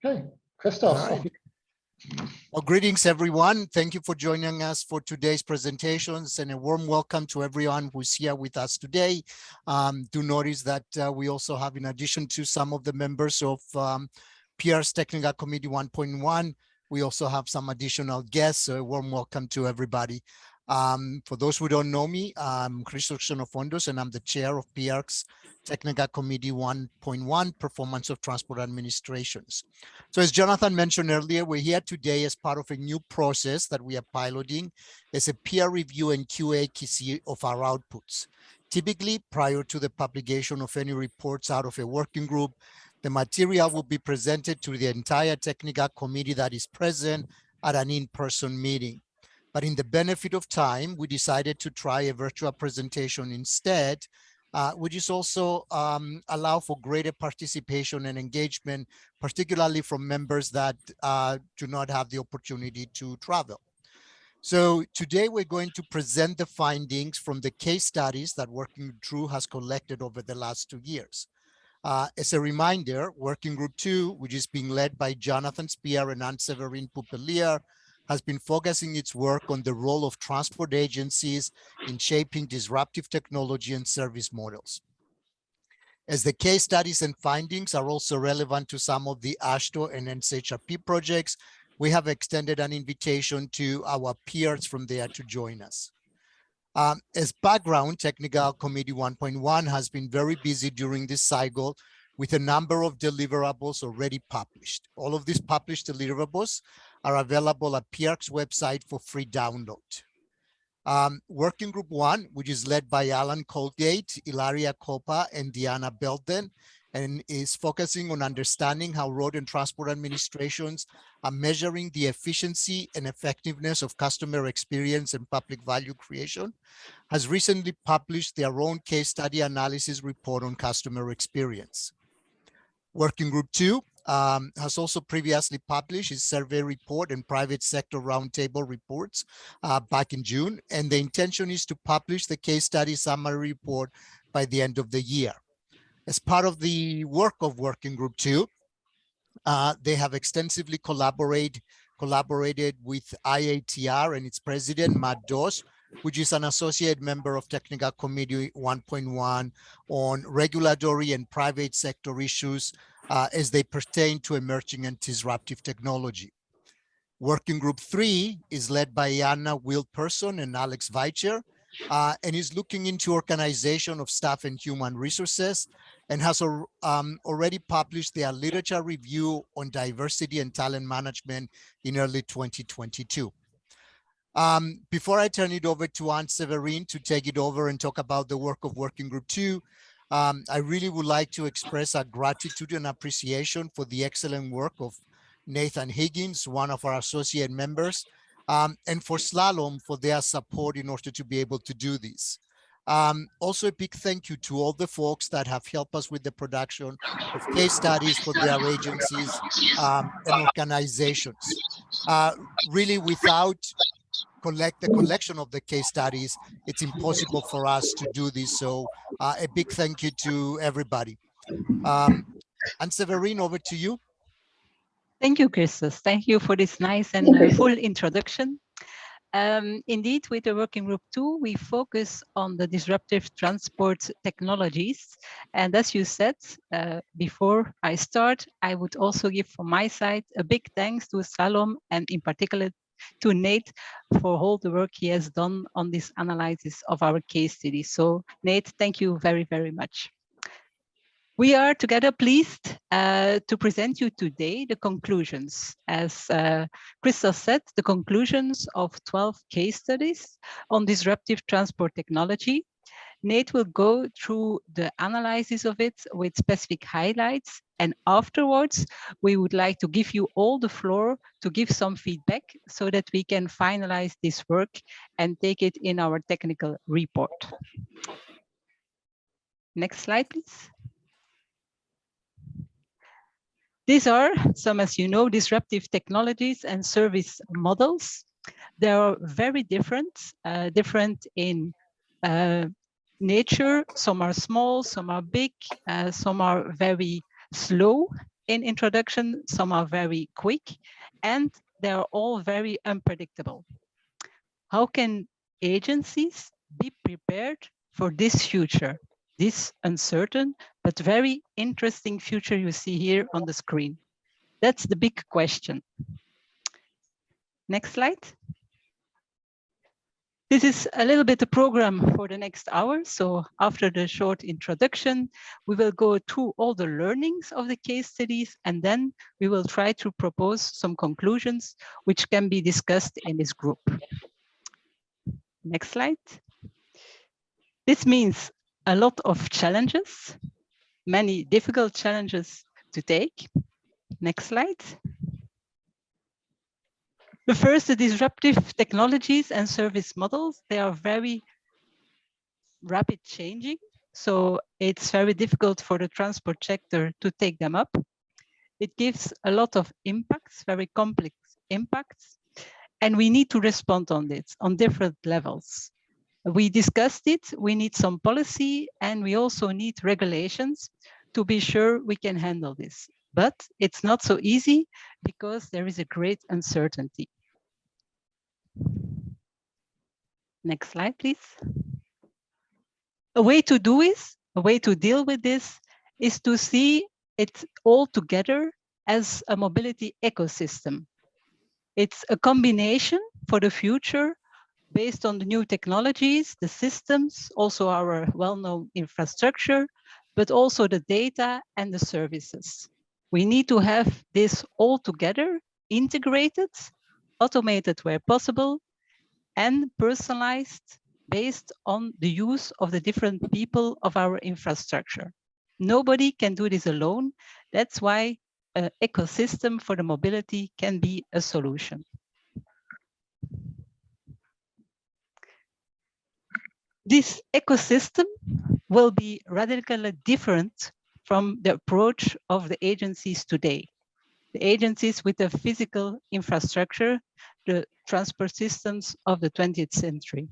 Okay, Christoph. All right. Well, greetings, everyone. Thank you for joining us for today's presentations, and a warm welcome to everyone who's here with us today. Do notice that we also have, in addition to some of the members of PR's Technical Committee 1.1, we also have some additional guests, so a warm welcome to everybody. For those who don't know me, I'm Christoph Xenofondos, and I'm the chair of PR's Technical Committee 1.1, Performance of Transport Administrations. So as Jonathan mentioned earlier, we're here today as part of a new process that we are piloting as a peer review and QA/QC of our outputs. Typically, prior to the publication of any reports out of a working group, the material will be presented to the entire technical committee that is present at an in-person meeting. But in the benefit of time, we decided to try a virtual presentation instead, which is also allow for greater participation and engagement, particularly from members that do not have the opportunity to travel. So today we're going to present the findings from the case studies that Working Group has collected over the last 2 years. As a reminder, Working Group 2, which is being led by Jonathan Spear and Anne-Séverine Poupelier, has been focusing its work on the role of transport agencies in shaping disruptive technology and service models. As the case studies and findings are also relevant to some of the AASHTO and NCHRP projects, we have extended an invitation to our peers from there to join us. As background, Technical Committee 1.1 has been very busy during this cycle with a number of deliverables already published. All of these published deliverables are available at PR's website for free download. Working Group 1, which is led by Alan Colgate, Ilaria Coppa, and Diana Belden, and is focusing on understanding how road and transport administrations are measuring the efficiency and effectiveness of customer experience and public value creation, has recently published their own case study analysis report on customer experience. Working Group 2 has also previously published its survey report and private sector roundtable reports back in June, and the intention is to publish the case study summary report by the end of the year. As part of the work of Working Group 2, they have extensively collaborated with IATR and its president, Matt Doss, which is an associate member of Technical Committee 1.1 on regulatory and private sector issues as they pertain to emerging and disruptive technology. Working Group 3 is led by Anna Wilperson and Alex Weicher, and is looking into organization of staff and human resources, and has already published their literature review on diversity and talent management in early 2022. Before I turn it over to Anne-Séverine to take it over and talk about the work of Working Group 2, I really would like to express our gratitude and appreciation for the excellent work of Nathan Higgins, one of our associate members, and for Slalom for their support in order to be able to do this. Also a big thank you to all the folks that have helped us with the production of case studies for their agencies and organizations. Really, without the collection of the case studies, it's impossible for us to do this. So a big thank you to everybody. Anne-Séverine, over to you. Thank you, Christos. Thank you for this nice and full introduction. Indeed, with the Working Group 2, we focus on the disruptive transport technologies. And as you said, before I start, I would also give from my side a big thanks to Salom, and in particular to Nate for all the work he has done on this analysis of our case study. So Nate, thank you very, very much. We are together pleased to present you today the conclusions. As Christos said, the conclusions of 12 case studies on disruptive transport technology. Nate will go through the analysis of it with specific highlights, and afterwards we would like to give you all the floor to give some feedback so that we can finalize this work and take it in our technical report. Next slide, please. These are some, as you know, disruptive technologies and service models. They are very different, different in nature. Some are small, some are big, some are very slow in introduction, some are very quick, and they are all very unpredictable. How can agencies be prepared for this future, this uncertain but very interesting future you see here on the screen? That's the big question. Next slide. This is a little bit the program for the next hour. So after the short introduction, we will go through all the learnings of the case studies, and then we will try to propose some conclusions which can be discussed in this group. Next slide. This means a lot of challenges, many difficult challenges to take. Next slide. The first, the disruptive technologies and service models, they are very rapid changing. So it's very difficult for the transport sector to take them up. It gives a lot of impacts, very complex impacts, and we need to respond on this on different levels. We discussed it, we need some policy, and we also need regulations to be sure we can handle this. But it's not so easy because there is a great uncertainty. Next slide, please. A way to do this, a way to deal with this is to see it all together as a mobility ecosystem. It's a combination for the future based on the new technologies, the systems, also our well-known infrastructure, but also the data and the services. We need to have this all together, integrated, automated where possible, and personalized based on the use of the different people of our infrastructure. Nobody can do this alone. That's why an ecosystem for the mobility can be a solution. This ecosystem will be radically different from the approach of the agencies today. The agencies with the physical infrastructure, the transport systems of the 20th century.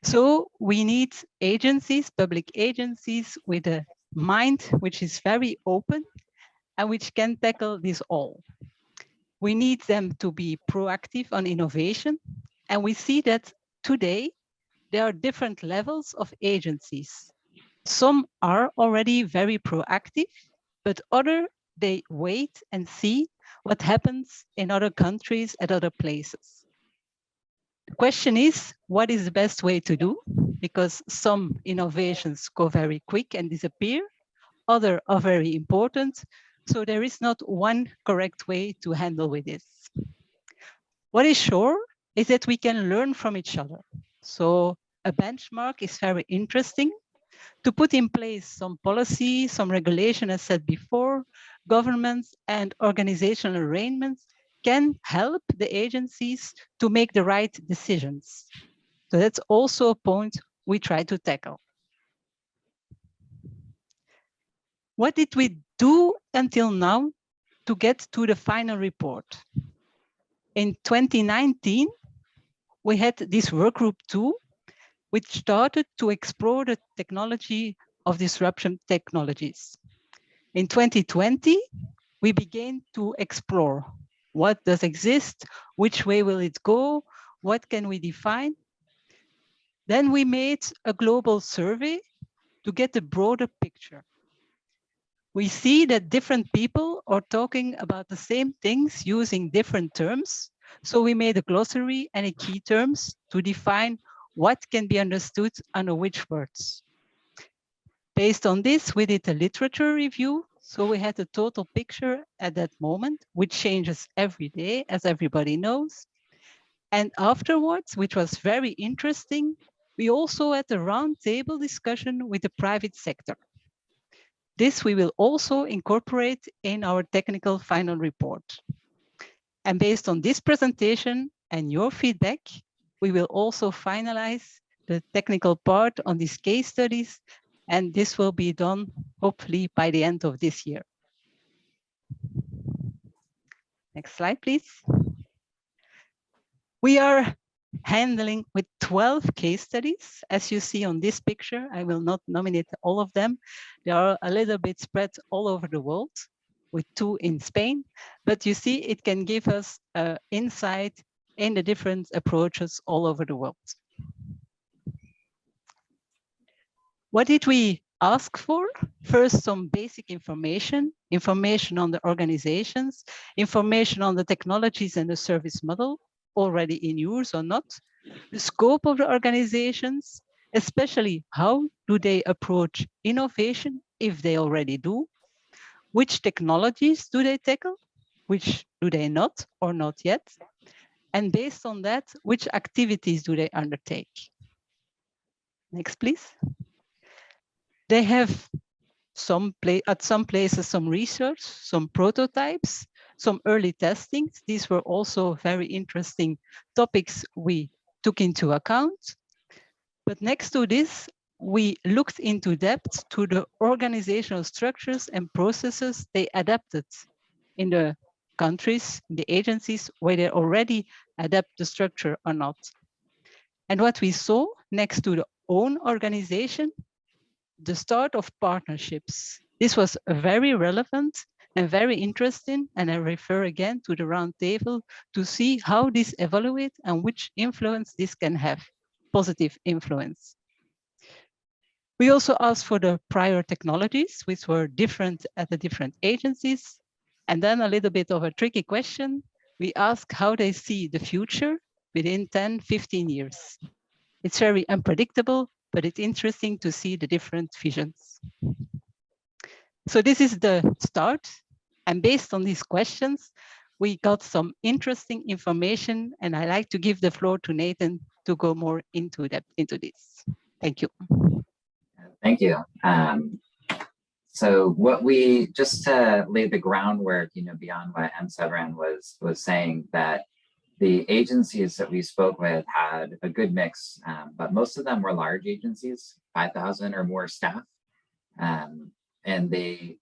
So we need agencies, public agencies with a mind which is very open and which can tackle this all. We need them to be proactive on innovation. And we see that today there are different levels of agencies. Some are already very proactive, but others, they wait and see what happens in other countries at other places. The question is, what is the best way to do? Because some innovations go very quick and disappear, others are very important. So there is not one correct way to handle with this. What is sure is that we can learn from each other. So a benchmark is very interesting to put in place some policy, some regulation, as said before. Governments and organizational arrangements can help the agencies to make the right decisions. So that's also a point we try to tackle. What did we do until now to get to the final report? In 2019, we had this workgroup 2, which started to explore the technology of disruption technologies. In 2020, we began to explore what does exist, which way will it go, what can we define. Then we made a global survey to get a broader picture. We see that different people are talking about the same things using different terms. So we made a glossary and a key terms to define what can be understood under which words. Based on this, we did a literature review. So we had a total picture at that moment, which changes every day, as everybody knows. And afterwards, which was very interesting, we also had a roundtable discussion with the private sector. This we will also incorporate in our technical final report. And based on this presentation and your feedback, we will also finalize the technical part on these case studies, and this will be done hopefully by the end of this year. Next slide, please. We are handling with 12 case studies. As you see on this picture, I will not nominate all of them. They are a little bit spread all over the world. with 2 in Spain. But you see, it can give us insight in the different approaches all over the world. What did we ask for? First, some basic information on the organizations, information on the technologies and the service model already in use or not, the scope of the organizations, especially how do they approach innovation if they already do, which technologies do they tackle, which do they not or not yet, and based on that, which activities do they undertake? Next, please. They have at some places some research, some prototypes, some early testings. These were also very interesting topics we took into account. But next to this, we looked into depth to the organizational structures and processes they adapted in the countries, in the agencies where they already adapt the structure or not. And what we saw next to the own organization, the start of partnerships. This was very relevant and very interesting. And I refer again to the round table to see how this evaluates and which influence this can have, positive influence. We also asked for the prior technologies, which were different at the different agencies. And then a little bit of a tricky question. We asked how they see the future within 10, 15 years. It's very unpredictable, but it's interesting to see the different visions. So this is the start. And based on these questions, we got some interesting information, and I like to give the floor to Nathan to go more into depth into this. Thank you. Thank you. So what we, just to lay the groundwork, beyond what Severin was saying, that the agencies that we spoke with had a good mix, but most of them were large agencies, 5,000 or more staff, and they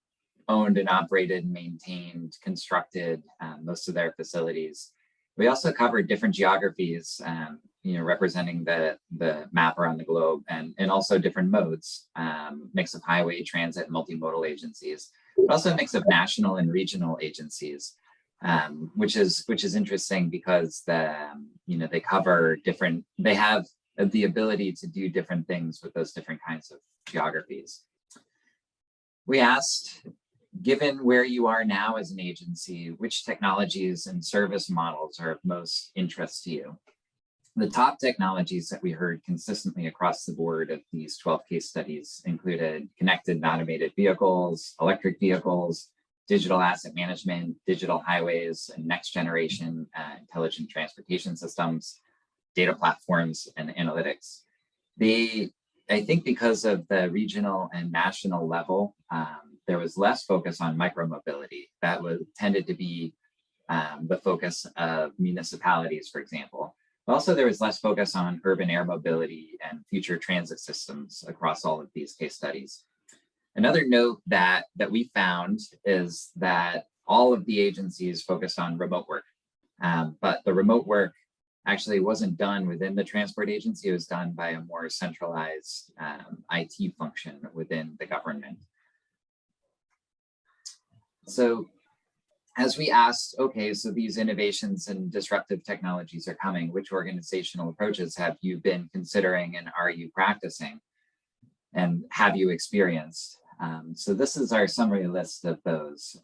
owned and operated, maintained, constructed most of their facilities. We also covered different geographies, representing the map around the globe, and also different modes, mix of highway, transit, multimodal agencies, but also a mix of national and regional agencies. Which is interesting because they cover different, they have the ability to do different things with those different kinds of geographies. We asked, given where you are now as an agency, which technologies and service models are of most interest to you? The top technologies that we heard consistently across the board of these 12 case studies included connected and automated vehicles, electric vehicles, digital asset management, digital highways, and next generation intelligent transportation systems, data platforms, and analytics. I think because of the regional and national level, there was less focus on micromobility. That tended to be the focus of municipalities, for example. But also there was less focus on urban air mobility and future transit systems across all of these case studies. Another note that we found is that all of the agencies focused on remote work, but the remote work actually wasn't done within the transport agency. It was done by a more centralized IT function within the government. So as we asked, okay, so these innovations and disruptive technologies are coming, which organizational approaches have you been considering and are you practicing? And have you experienced? So this is our summary list of those.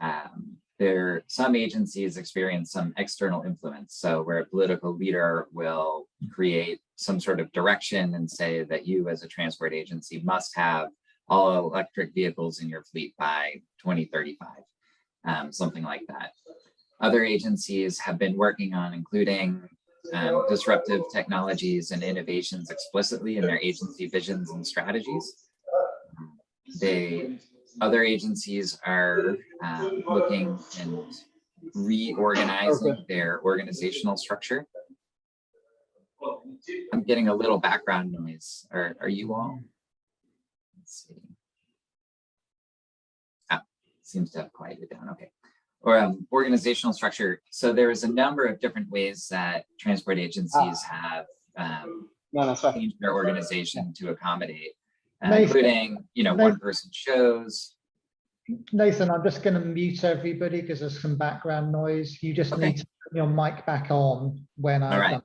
Some agencies experience some external influence. So where a political leader will create some sort of direction and say that you as a transport agency must have all electric vehicles in your fleet by 2035, something like that. Other agencies have been working on including disruptive technologies and innovations explicitly in their agency visions and strategies. Other agencies are looking and reorganizing their organizational structure. I'm getting a little background noise. Are you all? Let's see. Seems to have quieted down. Okay. Or organizational structure. So there is a number of different ways that transport agencies have changed their organization to accommodate, including one-person shows, Nathan, I'm just going to mute everybody because there's some background noise. You just need to put your mic back on when I've done.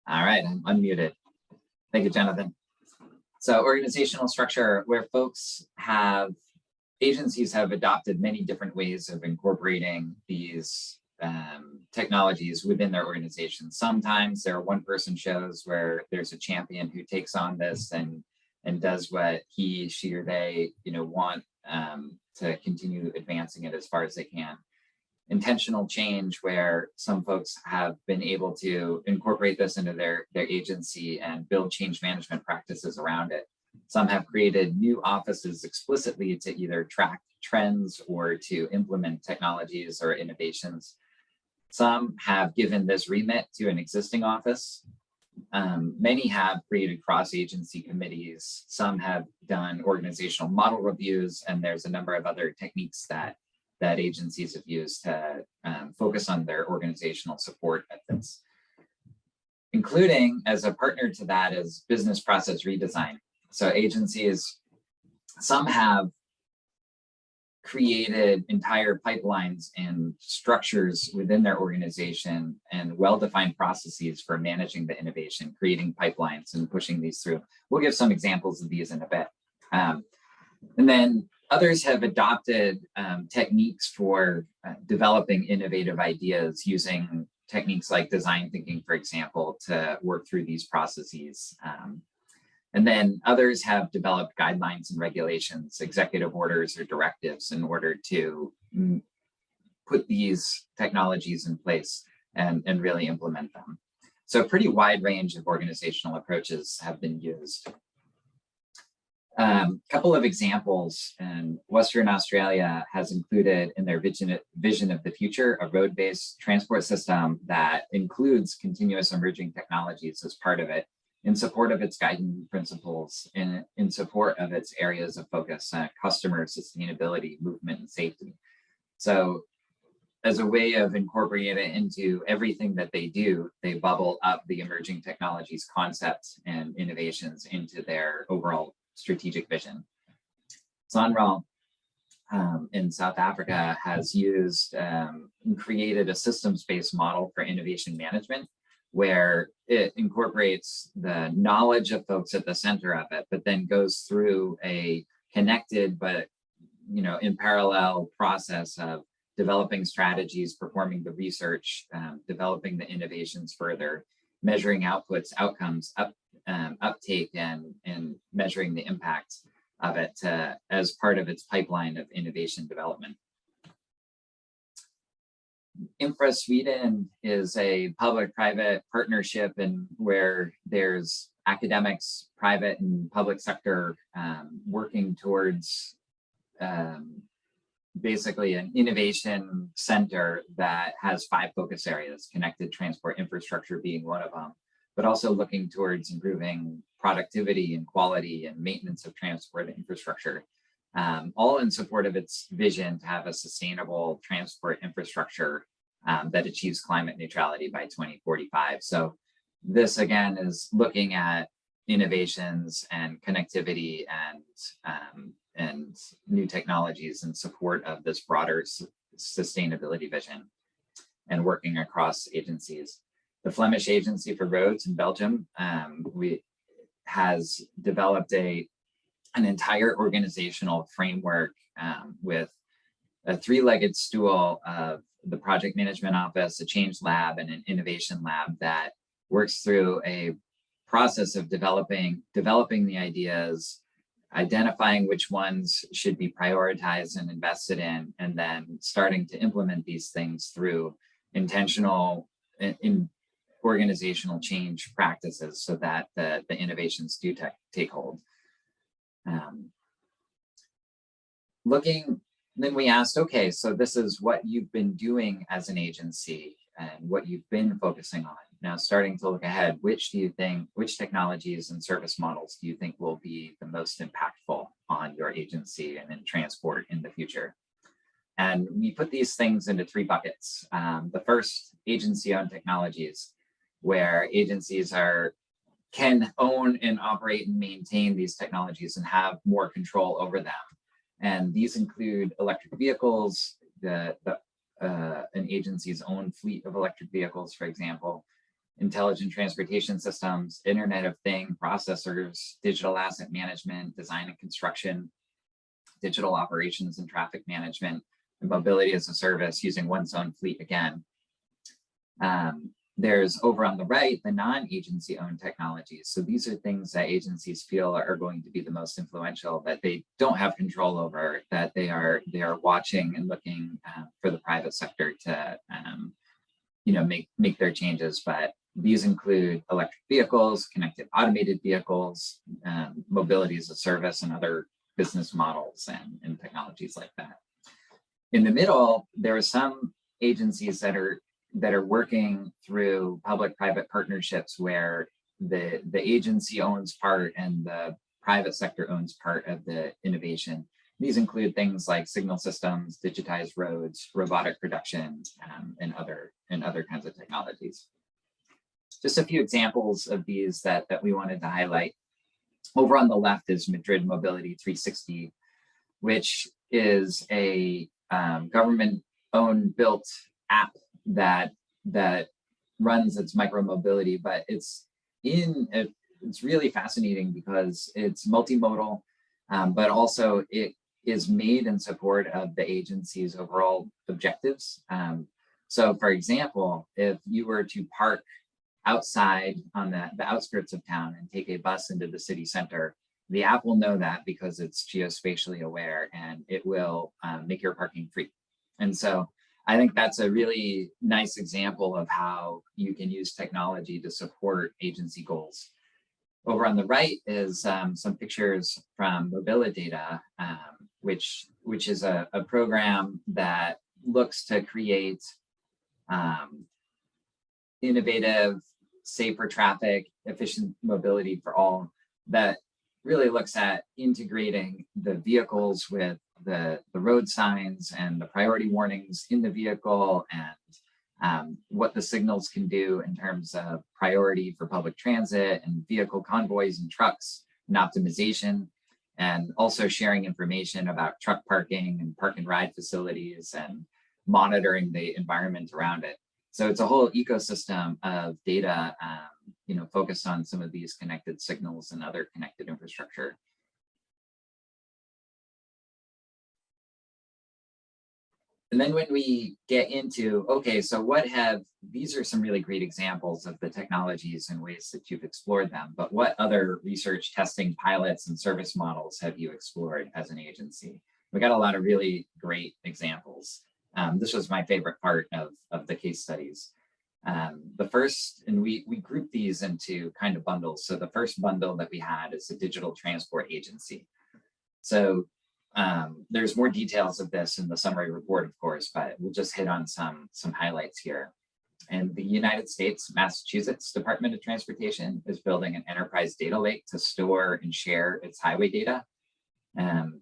All right, I'm unmuted. Thank you, Jonathan. So organizational structure, where agencies have adopted many different ways of incorporating these technologies within their organization. Sometimes there are one-person shows where there's a champion who takes on this and does what he, she, or they want to continue advancing it as far as they can. Intentional change, where some folks have been able to incorporate this into their agency and build change management practices around it. Some have created new offices explicitly to either track trends or to implement technologies or innovations. Some have given this remit to an existing office. Many have created cross-agency committees. Some have done organizational model reviews, and there's a number of other techniques that agencies have used to focus on their organizational support methods. Including, as a partner to that, is business process redesign. So agencies, some have created entire pipelines and structures within their organization and well-defined processes for managing the innovation, creating pipelines and pushing these through. We'll give some examples of these in a bit. And then others have adopted techniques for developing innovative ideas using techniques like design thinking, for example, to work through these processes. And then others have developed guidelines and regulations, executive orders or directives in order to put these technologies in place and really implement them. So a pretty wide range of organizational approaches have been used. Couple of examples, and Western Australia has included in their vision of the future a road-based transport system that includes continuous emerging technologies as part of it, in support of its guiding principles, in support of its areas of focus, customer sustainability, movement, and safety. So as a way of incorporating it into everything that they do, they bubble up the emerging technologies concepts and innovations into their overall strategic vision. Sonral in South Africa has used and created a systems-based model for innovation management, where it incorporates the knowledge of folks at the center of it, but then goes through a connected but in parallel process of developing strategies, performing the research, developing the innovations further, measuring outputs, outcomes, uptake, and measuring the impact of it as part of its pipeline of innovation development. Infra Sweden is a public-private partnership where there's academics, private and public sector working towards basically an innovation center that has 5 focus areas, connected transport infrastructure being one of them, but also looking towards improving productivity and quality and maintenance of transport infrastructure, all in support of its vision to have a sustainable transport infrastructure that achieves climate neutrality by 2045. So this again is looking at innovations and connectivity and new technologies in support of this broader sustainability vision and working across agencies. The Flemish Agency for Roads in Belgium has developed an entire organizational framework with a 3-legged stool of the project management office, a change lab, and an innovation lab that works through a process of developing the ideas, identifying which ones should be prioritized and invested in, and then starting to implement these things through intentional organizational change practices so that the innovations do take hold. Then we asked, okay, so this is what you've been doing as an agency and what you've been focusing on. Now starting to look ahead, which technologies and service models do you think will be the most impactful on your agency and in transport in the future? And we put these things into 3 buckets. The first, agency-owned technologies. where agencies can own and operate and maintain these technologies and have more control over them. And these include electric vehicles, an agency's own fleet of electric vehicles, for example, intelligent transportation systems, Internet of Things, processors, digital asset management, design and construction, digital operations and traffic management, and mobility as a service using one's own fleet again. There's over on the right, the non-agency owned technologies. So these are things that agencies feel are going to be the most influential, that they don't have control over, that they are watching and looking for the private sector to make their changes. But these include electric vehicles, connected automated vehicles, mobility as a service, and other business models and technologies like that. In the middle, there are some agencies that are working through public-private partnerships where the agency owns part and the private sector owns part of the innovation. These include things like signal systems, digitized roads, robotic production, and other kinds of technologies. Just a few examples of these that we wanted to highlight. Over on the left is Madrid Mobility 360, which is a government-owned built app that runs its micromobility, but it's really fascinating because it's multimodal, but also it is made in support of the agency's overall objectives. So for example, if you were to park outside on the outskirts of town and take a bus into the city center, the app will know that because it's geospatially aware, and it will make your parking free. And so I think that's a really nice example of how you can use technology to support agency goals. Over on the right is some pictures from Mobilidata, which is a program that looks to create innovative, safer traffic, efficient mobility for all, that really looks at integrating the vehicles with the road signs and the priority warnings in the vehicle, and what the signals can do in terms of priority for public transit and vehicle convoys and trucks and optimization, and also sharing information about truck parking and park and ride facilities and monitoring the environment around it. So it's a whole ecosystem of data, focused on some of these connected signals and other connected infrastructure. And then when we get into, okay, so these are some really great examples of the technologies and ways that you've explored them, but what other research, testing, pilots, and service models have you explored as an agency? We got a lot of really great examples. This was my favorite part of the case studies. The first, and we grouped these into kind of bundles. So the first bundle that we had is a digital transport agency. So there's more details of this in the summary report, of course, but we'll just hit on some highlights here. In the United States, Massachusetts Department of Transportation is building an enterprise data lake to store and share its highway data.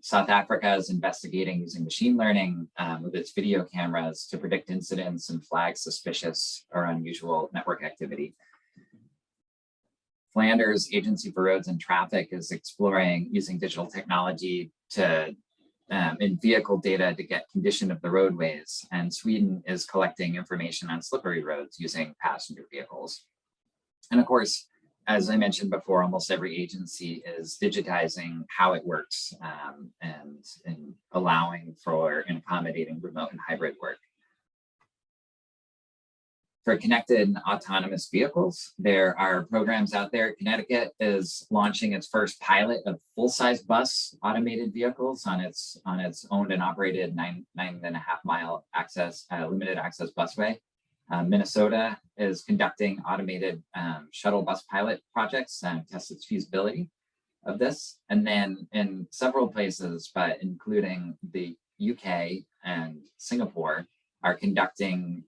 South Africa is investigating using machine learning with its video cameras to predict incidents and flag suspicious or unusual network activity. Flanders Agency for Roads and Traffic is exploring using digital technology in vehicle data to get condition of the roadways. And Sweden is collecting information on slippery roads using passenger vehicles. And of course, as I mentioned before, almost every agency is digitizing how it works and allowing for and accommodating remote and hybrid work. For connected and autonomous vehicles, there are programs out there. Connecticut is launching its first pilot of full-size bus automated vehicles on its owned and operated 9.5 mile limited access busway. Minnesota is conducting automated shuttle bus pilot projects and test its feasibility of this. And then in several places, but including the UK and Singapore, are conducting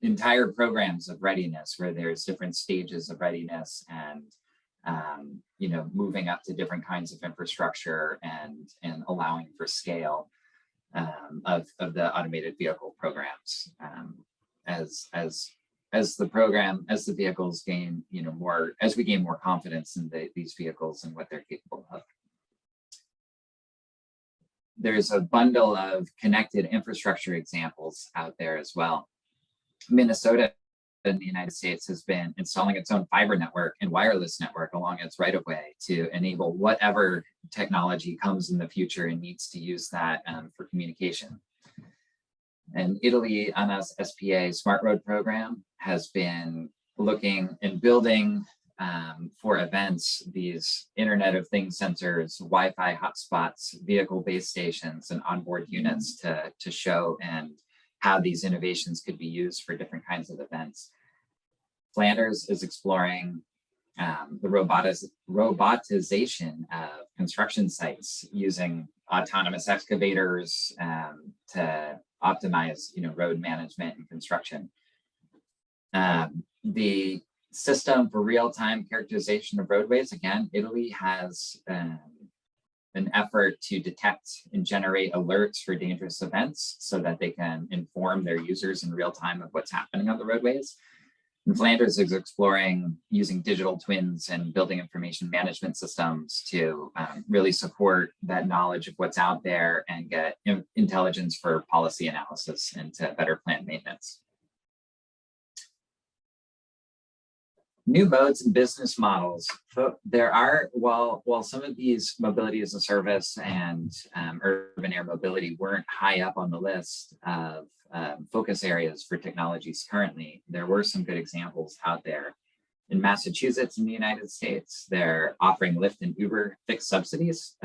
entire programs of readiness where there's different stages of readiness and moving up to different kinds of infrastructure and allowing for scale of the automated vehicle programs as as the vehicles gain, more, as we gain more confidence in these vehicles and what they're capable of. There's a bundle of connected infrastructure examples out there as well. Minnesota in the United States has been installing its own fiber network and wireless network along its right-of-way to enable whatever technology comes in the future and needs to use that for communication. And Italy, ANA's SPA Smart Road program has been looking and building for events these Internet of Things sensors, Wi-Fi hotspots, vehicle base stations, and onboard units to show and how these innovations could be used for different kinds of events. Flanders is exploring the robotization of construction sites using autonomous excavators to optimize, road management and construction. The system for real-time characterization of roadways, again, Italy has an effort to detect and generate alerts for dangerous events so that they can inform their users in real time of what's happening on the roadways. And Flanders is exploring using digital twins and building information management systems to really support that knowledge of what's out there and get intelligence for policy analysis and to better plan maintenance. New modes and business models. There are, while some of these mobility as a service and urban air mobility weren't high up on the list of focus areas for technologies currently, there were some good examples out there. In Massachusetts in the United States, they're offering Lyft and Uber fixed subsidies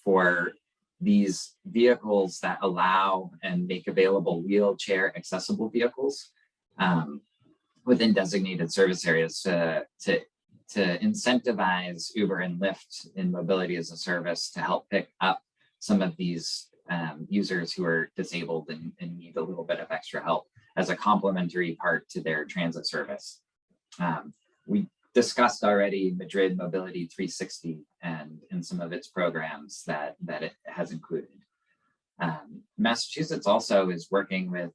for these vehicles that allow and make available wheelchair accessible vehicles within designated service areas to incentivize Uber and Lyft in mobility as a service to help pick up some of these users who are disabled and need a little bit of extra help as a complementary part to their transit service. We discussed already Madrid Mobility 360 and in some of its programs that it has included. Massachusetts also is working with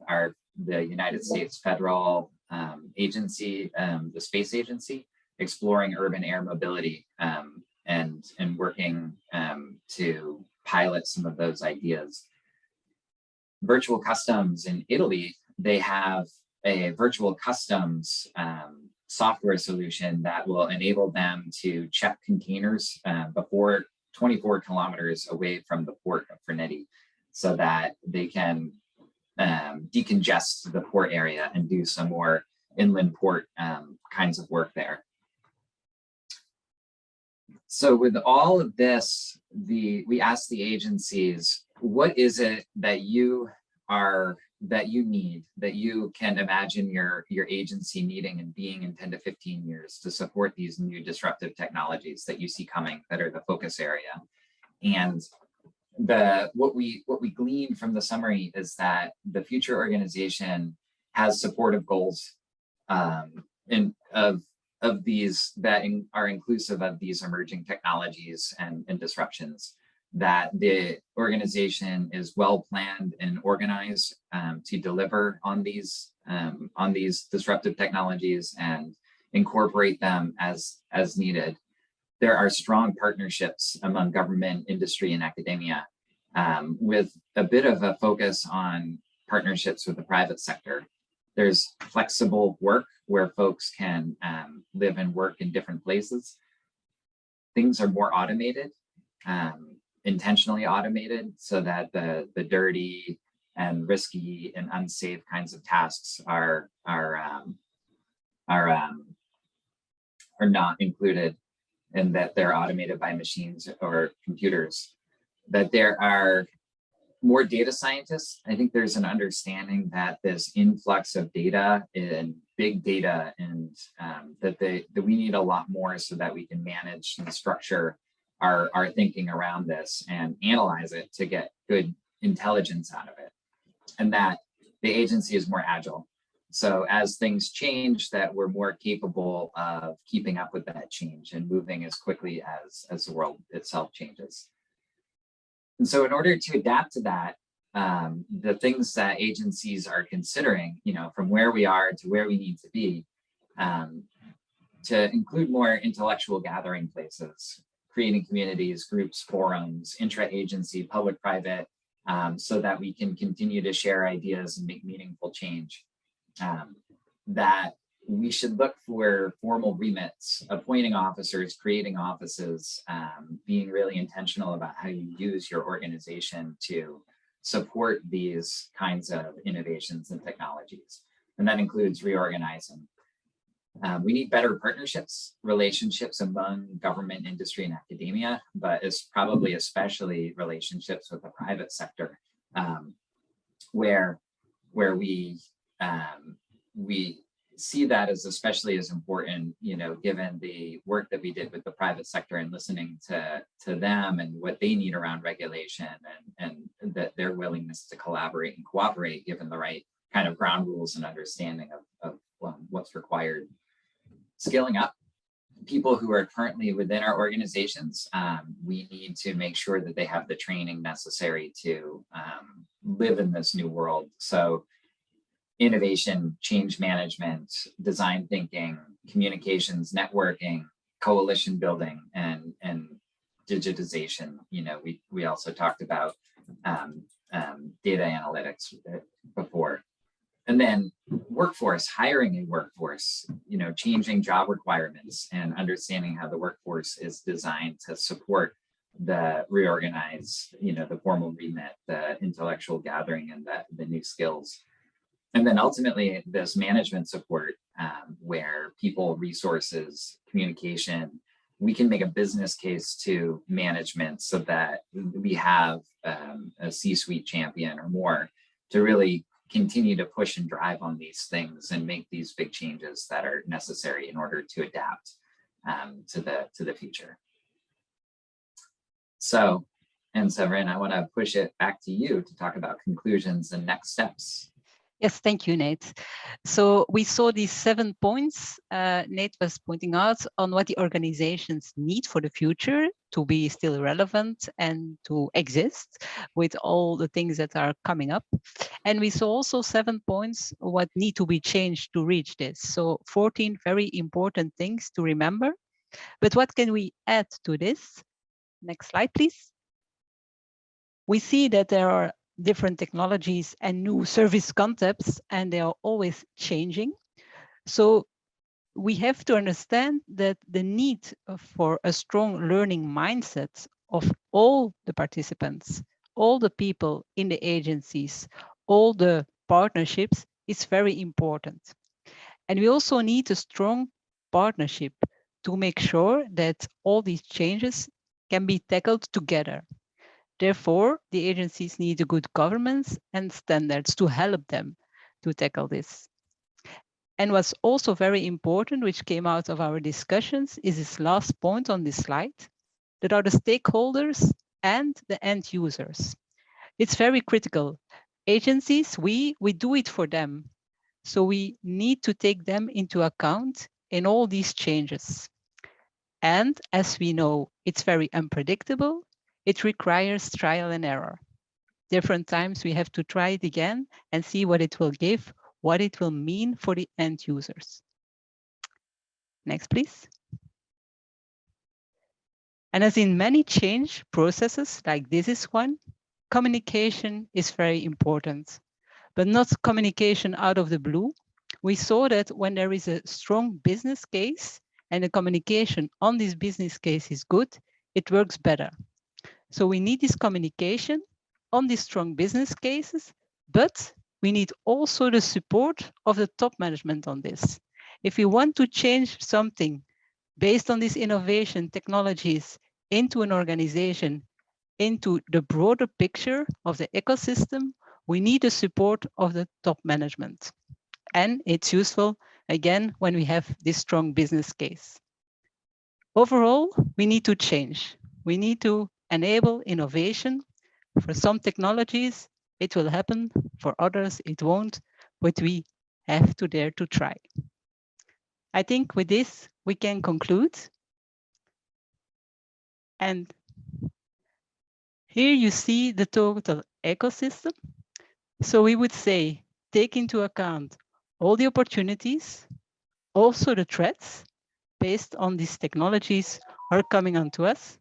the United States federal agency, the Space Agency, exploring urban air mobility and working to pilot some of those ideas. Virtual customs in Italy, they have a virtual customs software solution that will enable them to check containers before 24 kilometers away from the port of Fornetti so that they can decongest the port area and do some more inland port kinds of work there. So with all of this, we asked the agencies, what is it that you need, that you can imagine your agency needing and being in 10 to 15 years to support these new disruptive technologies that you see coming that are the focus area? And what we glean from the summary is that the future organization has supportive goals of these that are inclusive of these emerging technologies and disruptions, that the organization is well planned and organized to deliver on these disruptive technologies and incorporate them as needed. There are strong partnerships among government, industry, and academia, with a bit of a focus on partnerships with the private sector. There's flexible work where folks can live and work in different places. Things are more automated, intentionally automated, so that the dirty and risky and unsafe kinds of tasks are not included, and that they're automated by machines or computers. That there are more data scientists. I think there's an understanding that this influx of data and big data, and that we need a lot more so that we can manage and structure our thinking around this and analyze it to get good intelligence out of it. And that the agency is more agile. So as things change, that we're more capable of keeping up with that change and moving as quickly as the world itself changes. And so in order to adapt to that, the things that agencies are considering, from where we are to where we need to be, to include more intellectual gathering places, creating communities, groups, forums, intra-agency, public-private, so that we can continue to share ideas and make meaningful change. That we should look for formal remits, appointing officers, creating offices, being really intentional about how you use your organization to support these kinds of innovations and technologies. And that includes reorganizing. We need better partnerships, relationships among government, industry, and academia, but it's probably especially relationships with the private sector, where we see that as especially as important, given the work that we did with the private sector and listening to them and what they need around regulation and that their willingness to collaborate and cooperate, given the right kind of ground rules and understanding of what's required. Scaling up people who are currently within our organizations, we need to make sure that they have the training necessary to live in this new world. So innovation, change management, design thinking, communications, networking, coalition building, and digitization. We also talked about data analytics before. And then workforce, hiring a workforce, changing job requirements and understanding how the workforce is designed to support the reorganize, the formal remit, the intellectual gathering, and the new skills. And then ultimately this management support, where people, resources, communication, we can make a business case to management so that we have a C-suite champion or more to really continue to push and drive on these things and make these big changes that are necessary in order to adapt to the future. So, and Severin, I want to push it back to you to talk about conclusions and next steps. Yes, thank you, Nate. So we saw these 7 points Nate was pointing out on what the organizations need for the future to be still relevant and to exist with all the things that are coming up. And we saw also 7 points what need to be changed to reach this. So 14 very important things to remember. But what can we add to this? Next slide, please. We see that there are different technologies and new service concepts, and they are always changing. So we have to understand that the need for a strong learning mindset of all the participants, all the people in the agencies, all the partnerships is very important. And we also need a strong partnership to make sure that all these changes can be tackled together. Therefore, the agencies need a good governance and standards to help them to tackle this. And what's also very important, which came out of our discussions, is this last point on this slide, that are the stakeholders and the end users. It's very critical. Agencies, we do it for them. So we need to take them into account in all these changes. And as we know, it's very unpredictable. It requires trial and error. Different times we have to try it again and see what it will give, what it will mean for the end users. Next, please. And as in many change processes, like this is one, communication is very important, but not communication out of the blue. We saw that when there is a strong business case and the communication on this business case is good, it works better. So we need this communication on these strong business cases, but we need also the support of the top management on this. If we want to change something based on these innovation technologies into an organization, into the broader picture of the ecosystem, we need the support of the top management. And it's useful, again, when we have this strong business case. Overall, we need to change. We need to enable innovation. For some technologies, it will happen. For others, it won't. But we have to dare to try. I think with this, we can conclude. And here you see the total ecosystem. So we would say, take into account all the opportunities, also the threats based on these technologies are coming onto us,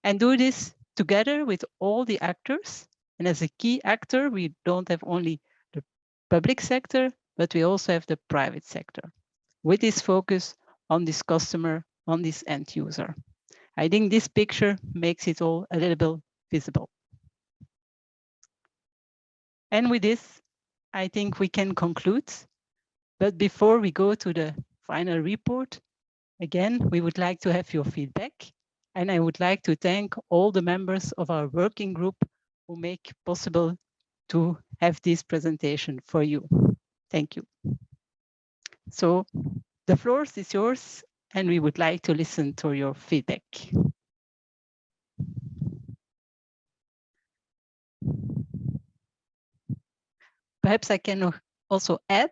and do this together with all the actors. And as a key actor, we don't have only the public sector, but we also have the private sector with this focus on this customer, on this end user. I think this picture makes it all a little bit visible. And with this, I think we can conclude. But before we go to the final report, again, we would like to have your feedback. And I would like to thank all the members of our working group who make possible to have this presentation for you. Thank you. So the floor is yours, and we would like to listen to your feedback. Perhaps I can also add,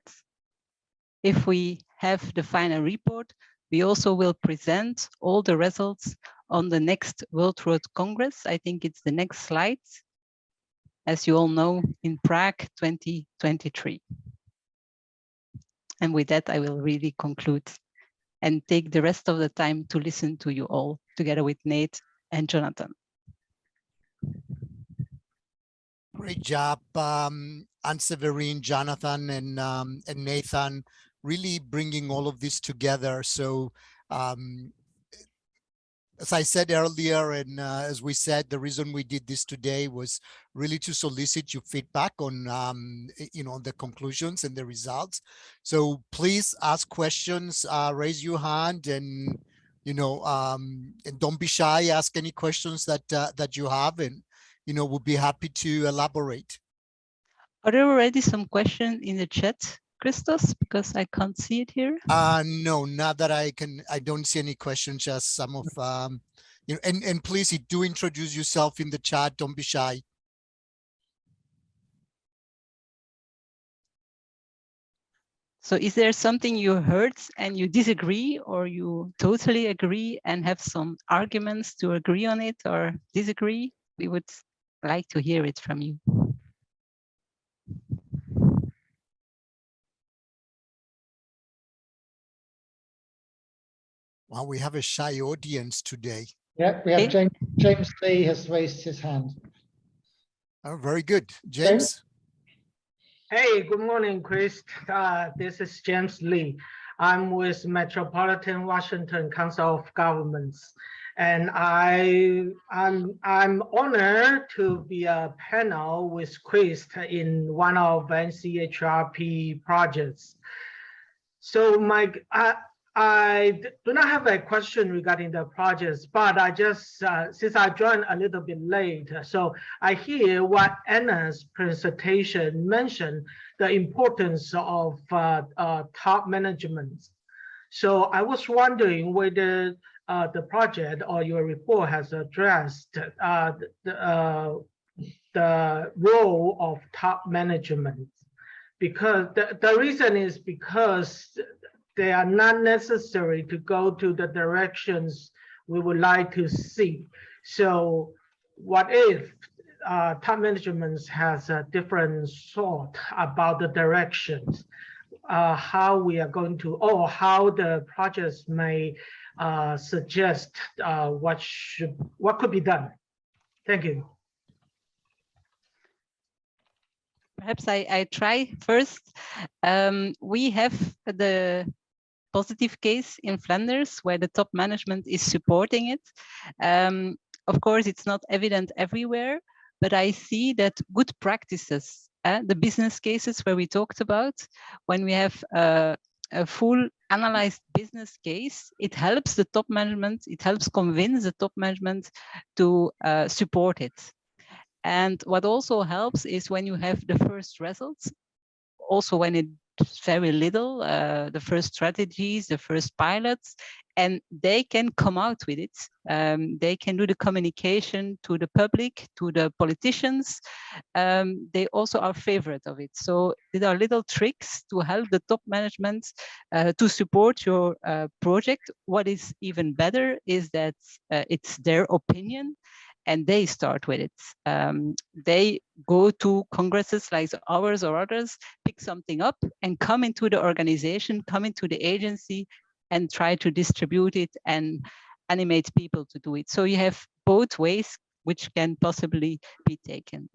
if we have the final report, we also will present all the results on the next World Road Congress. I think it's the next slide, as you all know, in Prague 2023. And with that, I will really conclude and take the rest of the time to listen to you all together with Nate and Jonathan. Great job, Anne-Severine, Jonathan, and Nathan, really bringing all of this together. So, as I said earlier, and as we said, the reason we did this today was really to solicit your feedback on, the conclusions and the results. So please ask questions, raise your hand, and and don't be shy. Ask any questions that you have, and we'll be happy to elaborate. Are there already some questions in the chat, Christos? Because I can't see it here. No, not that I don't see any questions, just some of, and please do introduce yourself in the chat. Don't be shy. So is there something you heard and you disagree, or you totally agree and have some arguments to agree on it or disagree? We would like to hear it from you. Well, we have a shy audience today. Yeah, we have James Lee has raised his hand. Oh, very good. James? Hey, good morning, Chris. This is James Lee. I'm with Metropolitan Washington Council of Governments, and I'm honored to be a panel with Chris in one of NCHRP projects. So I do not have a question regarding the projects, but I just, since I joined a little bit late, so I hear what Anna's presentation mentioned, the importance of top management. So I was wondering whether the project or your report has addressed the role of top management. Because the reason is because they are not necessary to go to the directions we would like to see. So what if top management has a different thought about the directions, how we are going to, or how the projects may suggest what could be done? Thank you. Perhaps I try first. We have the positive case in Flanders where the top management is supporting it. Of course, it's not evident everywhere, but I see that good practices, the business cases where we talked about, when we have a full analyzed business case, it helps the top management, it helps convince the top management to support it. And what also helps is when you have the first results, also when it's very little, the first strategies, the first pilots, and they can come out with it. They can do the communication to the public, to the politicians. They also are favorite of it. So there are little tricks to help the top management to support your project. What is even better is that it's their opinion. and they start with it. They go to congresses like ours or others, pick something up and come into the organization, come into the agency and try to distribute it and animate people to do it. So you have both ways which can possibly be taken.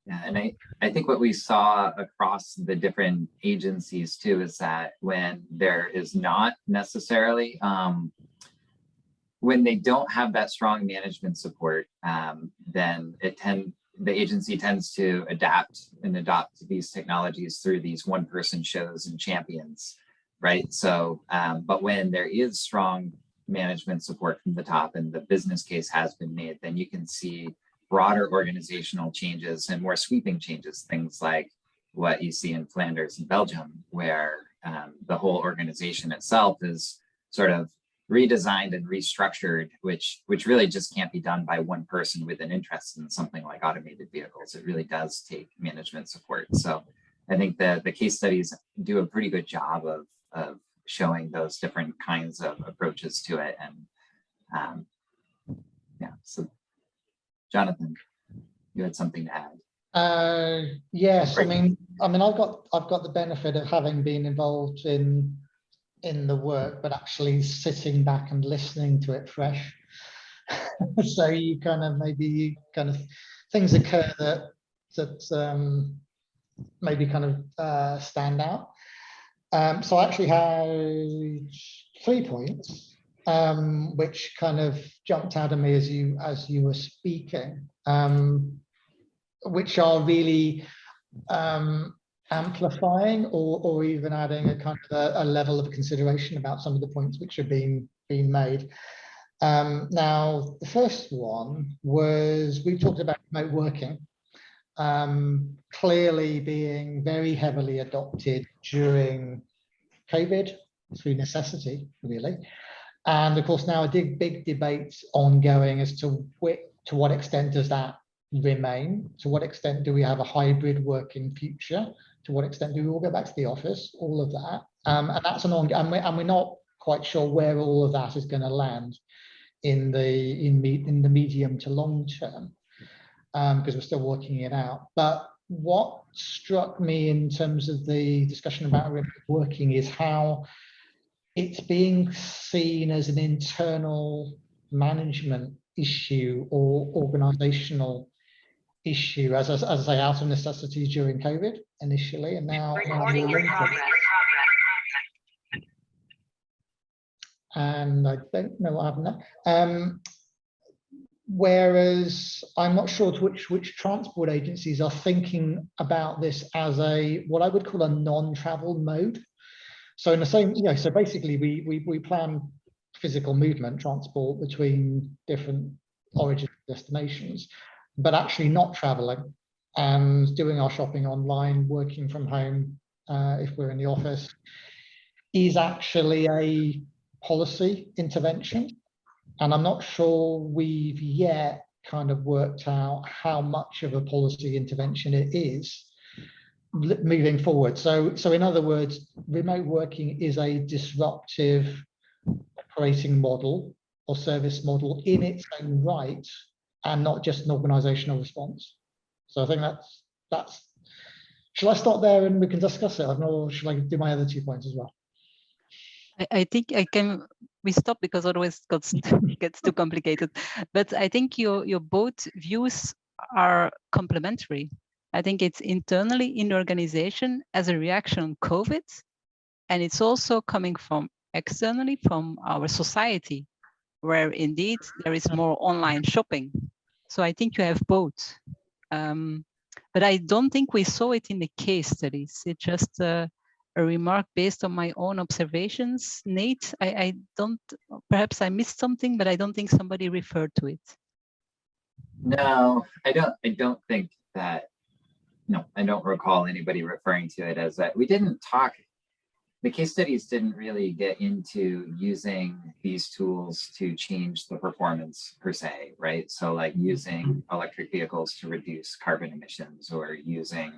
Yeah, and I think what we saw across the different agencies too is that when there is not necessarily, when they don't have that strong management support, then the agency tends to adapt and adopt these technologies through these one-person shows and champions, right? So, but when there is strong management support from the top and the business case has been made, then you can see broader organizational changes and more sweeping changes, things like what you see in Flanders and Belgium, where the whole organization itself is sort of redesigned and restructured, which really just can't be done by one person with an interest in something like automated vehicles. It really does take management support. So I think that the case studies do a pretty good job of showing those different kinds of approaches to it. And yeah, so Jonathan, you had something to add. Yes, I mean, I've got the benefit of having been involved in the work, but actually sitting back and listening to it fresh. So you kind of things occur that maybe kind of stand out. So I actually had 3 points which kind of jumped out of me as you were speaking, which are really amplifying or even adding a kind of a level of consideration about some of the points which are being made. Now, the first one was, we talked about remote working, clearly being very heavily adopted during COVID through necessity, really. And of course, now a big debate ongoing as to what extent does that remain? To what extent do we have a hybrid working future? To what extent do we all go back to the office? All of that. And that's an ongoing, and we're not quite sure where all of that is going to land in the medium to long term, because we're still working it out. But what struck me in terms of the discussion about remote working is how it's being seen as an internal management issue or organizational issue, as I say, out of necessity during COVID initially, and now and I don't know what happened there. Whereas I'm not sure to which transport agencies are thinking about this as what I would call a non-travel mode. So in the same, so basically we plan physical movement, transport between different origin destinations, but actually not traveling and doing our shopping online, working from home if we're in the office, is actually a policy intervention. And I'm not sure we've yet kind of worked out how much of a policy intervention it is moving forward. So in other words, remote working is a disruptive operating model or service model in its own right, and not just an organizational response. So I think that's shall I stop there and we can discuss it? I don't know, or shall I do my other 2 points as well? I think we stop because otherwise it gets too complicated. But I think your both views are complementary. I think it's internally in the organization as a reaction on COVID, and it's also coming from externally from our society, where indeed there is more online shopping. So I think you have both. But I don't think we saw it in the case studies. It's just a remark based on my own observations. Nate, I don't, perhaps I missed something, but I don't think somebody referred to it. No, I don't think that, no, I don't recall anybody referring to it as that. We didn't talk, the case studies didn't really get into using these tools to change the performance per se, right? So like using electric vehicles to reduce carbon emissions, or using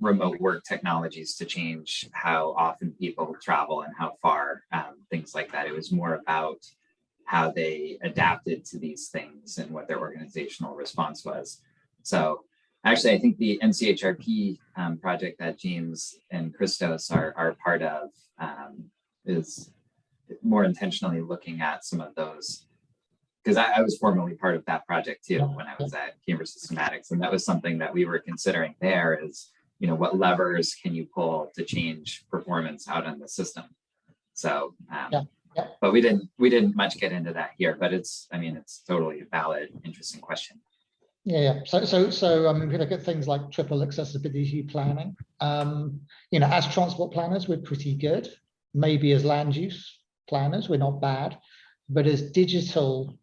remote work technologies to change how often people travel and how far, things like that. It was more about how they adapted to these things and what their organizational response was. So actually, I think the NCHRP project that James and Christos are part of is more intentionally looking at some of those, because I was formerly part of that project too when I was at Cambridge Systematics, and that was something that we were considering there is, what levers can you pull to change performance out on the system? So, but we didn't much get into that here, but it's totally a valid, interesting question. Yeah. So if you look at things like triple accessibility planning, as transport planners, we're pretty good. Maybe as land use planners, we're not bad, but as digital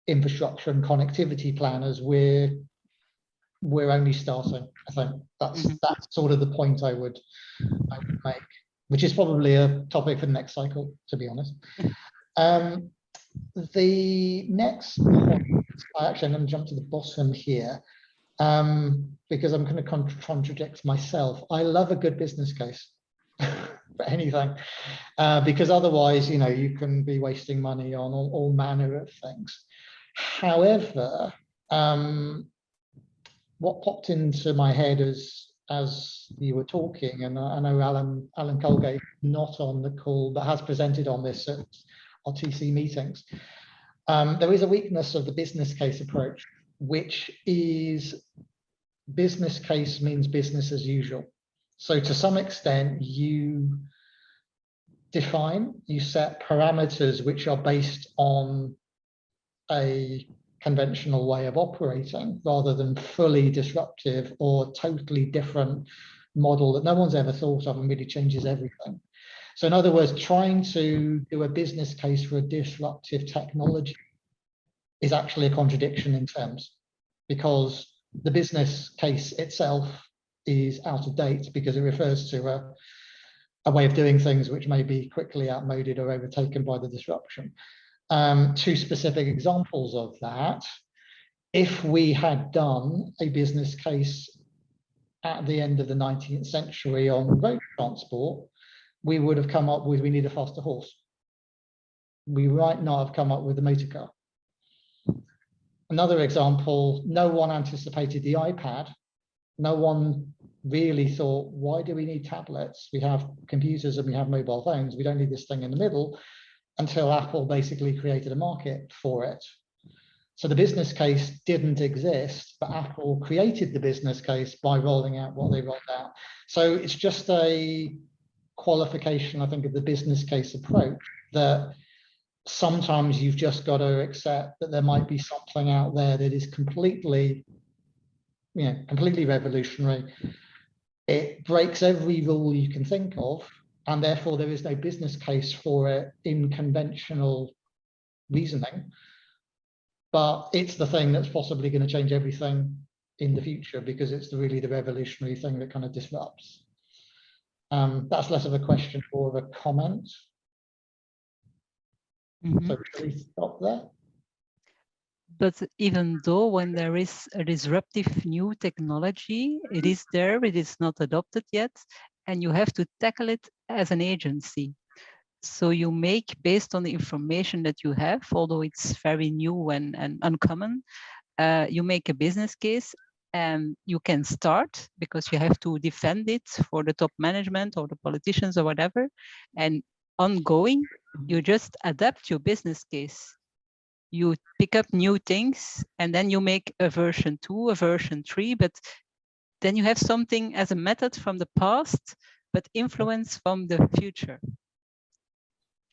infrastructure and connectivity planners, we're only starting. I think that's sort of the point I would make, which is probably a topic for the next cycle, to be honest. The next point, actually, I'm going to jump to the bottom here, because I'm going to contradict myself. I love a good business case for anything, because otherwise, you can be wasting money on all manner of things. However, what popped into my head as you were talking, and I know Alan Colgate, not on the call, but has presented on this at our TC meetings. There is a weakness of the business case approach, which is business case means business as usual. So to some extent, you set parameters which are based on a conventional way of operating rather than fully disruptive or totally different model that no one's ever thought of and really changes everything. So in other words, trying to do a business case for a disruptive technology is actually a contradiction in terms, because the business case itself is out of date because it refers to a way of doing things which may be quickly outmoded or overtaken by the disruption. Two specific examples of that: if we had done a business case at the end of the 19th century on road transport, we would have come up with, we need a faster horse. We might not have come up with a motor car. Another example, no one anticipated the iPad. No one really thought, why do we need tablets? We have computers and we have mobile phones. We don't need this thing in the middle, until Apple basically created a market for it. So the business case didn't exist, but Apple created the business case by rolling out what they rolled out. So it's just a qualification, I think, of the business case approach, that sometimes you've just got to accept that there might be something out there that is completely revolutionary. It breaks every rule you can think of, and therefore there is no business case for it in conventional reasoning. But it's the thing that's possibly going to change everything in the future, because it's really the revolutionary thing that kind of disrupts. That's less of a question, more of a comment. So shall we stop there? But even though when there is a disruptive new technology, it is there, it is not adopted yet, and you have to tackle it as an agency. So you make, based on the information that you have, although it's very new and uncommon, you make a business case, and you can start, because you have to defend it for the top management or the politicians or whatever. And ongoing, you just adapt your business case. You pick up new things, and then you make a version 2, a version 3, but then you have something as a method from the past, but influence from the future.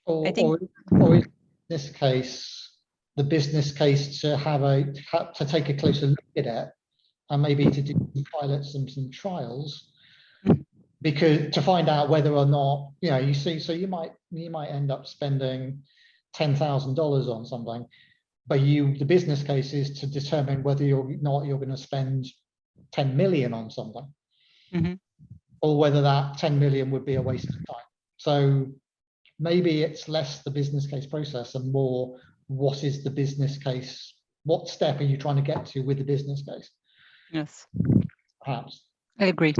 Or in this case, the business case to take a closer look at it, and maybe to do some pilots and some trials, because to find out whether or not, you see, so you might end up spending $10,000 on something, but the business case is to determine whether you're going to spend 10 million on something, or whether that 10 million would be a waste of time. So maybe it's less the business case process and more, what is the business case? What step are you trying to get to with the business case? Yes, perhaps. I agree.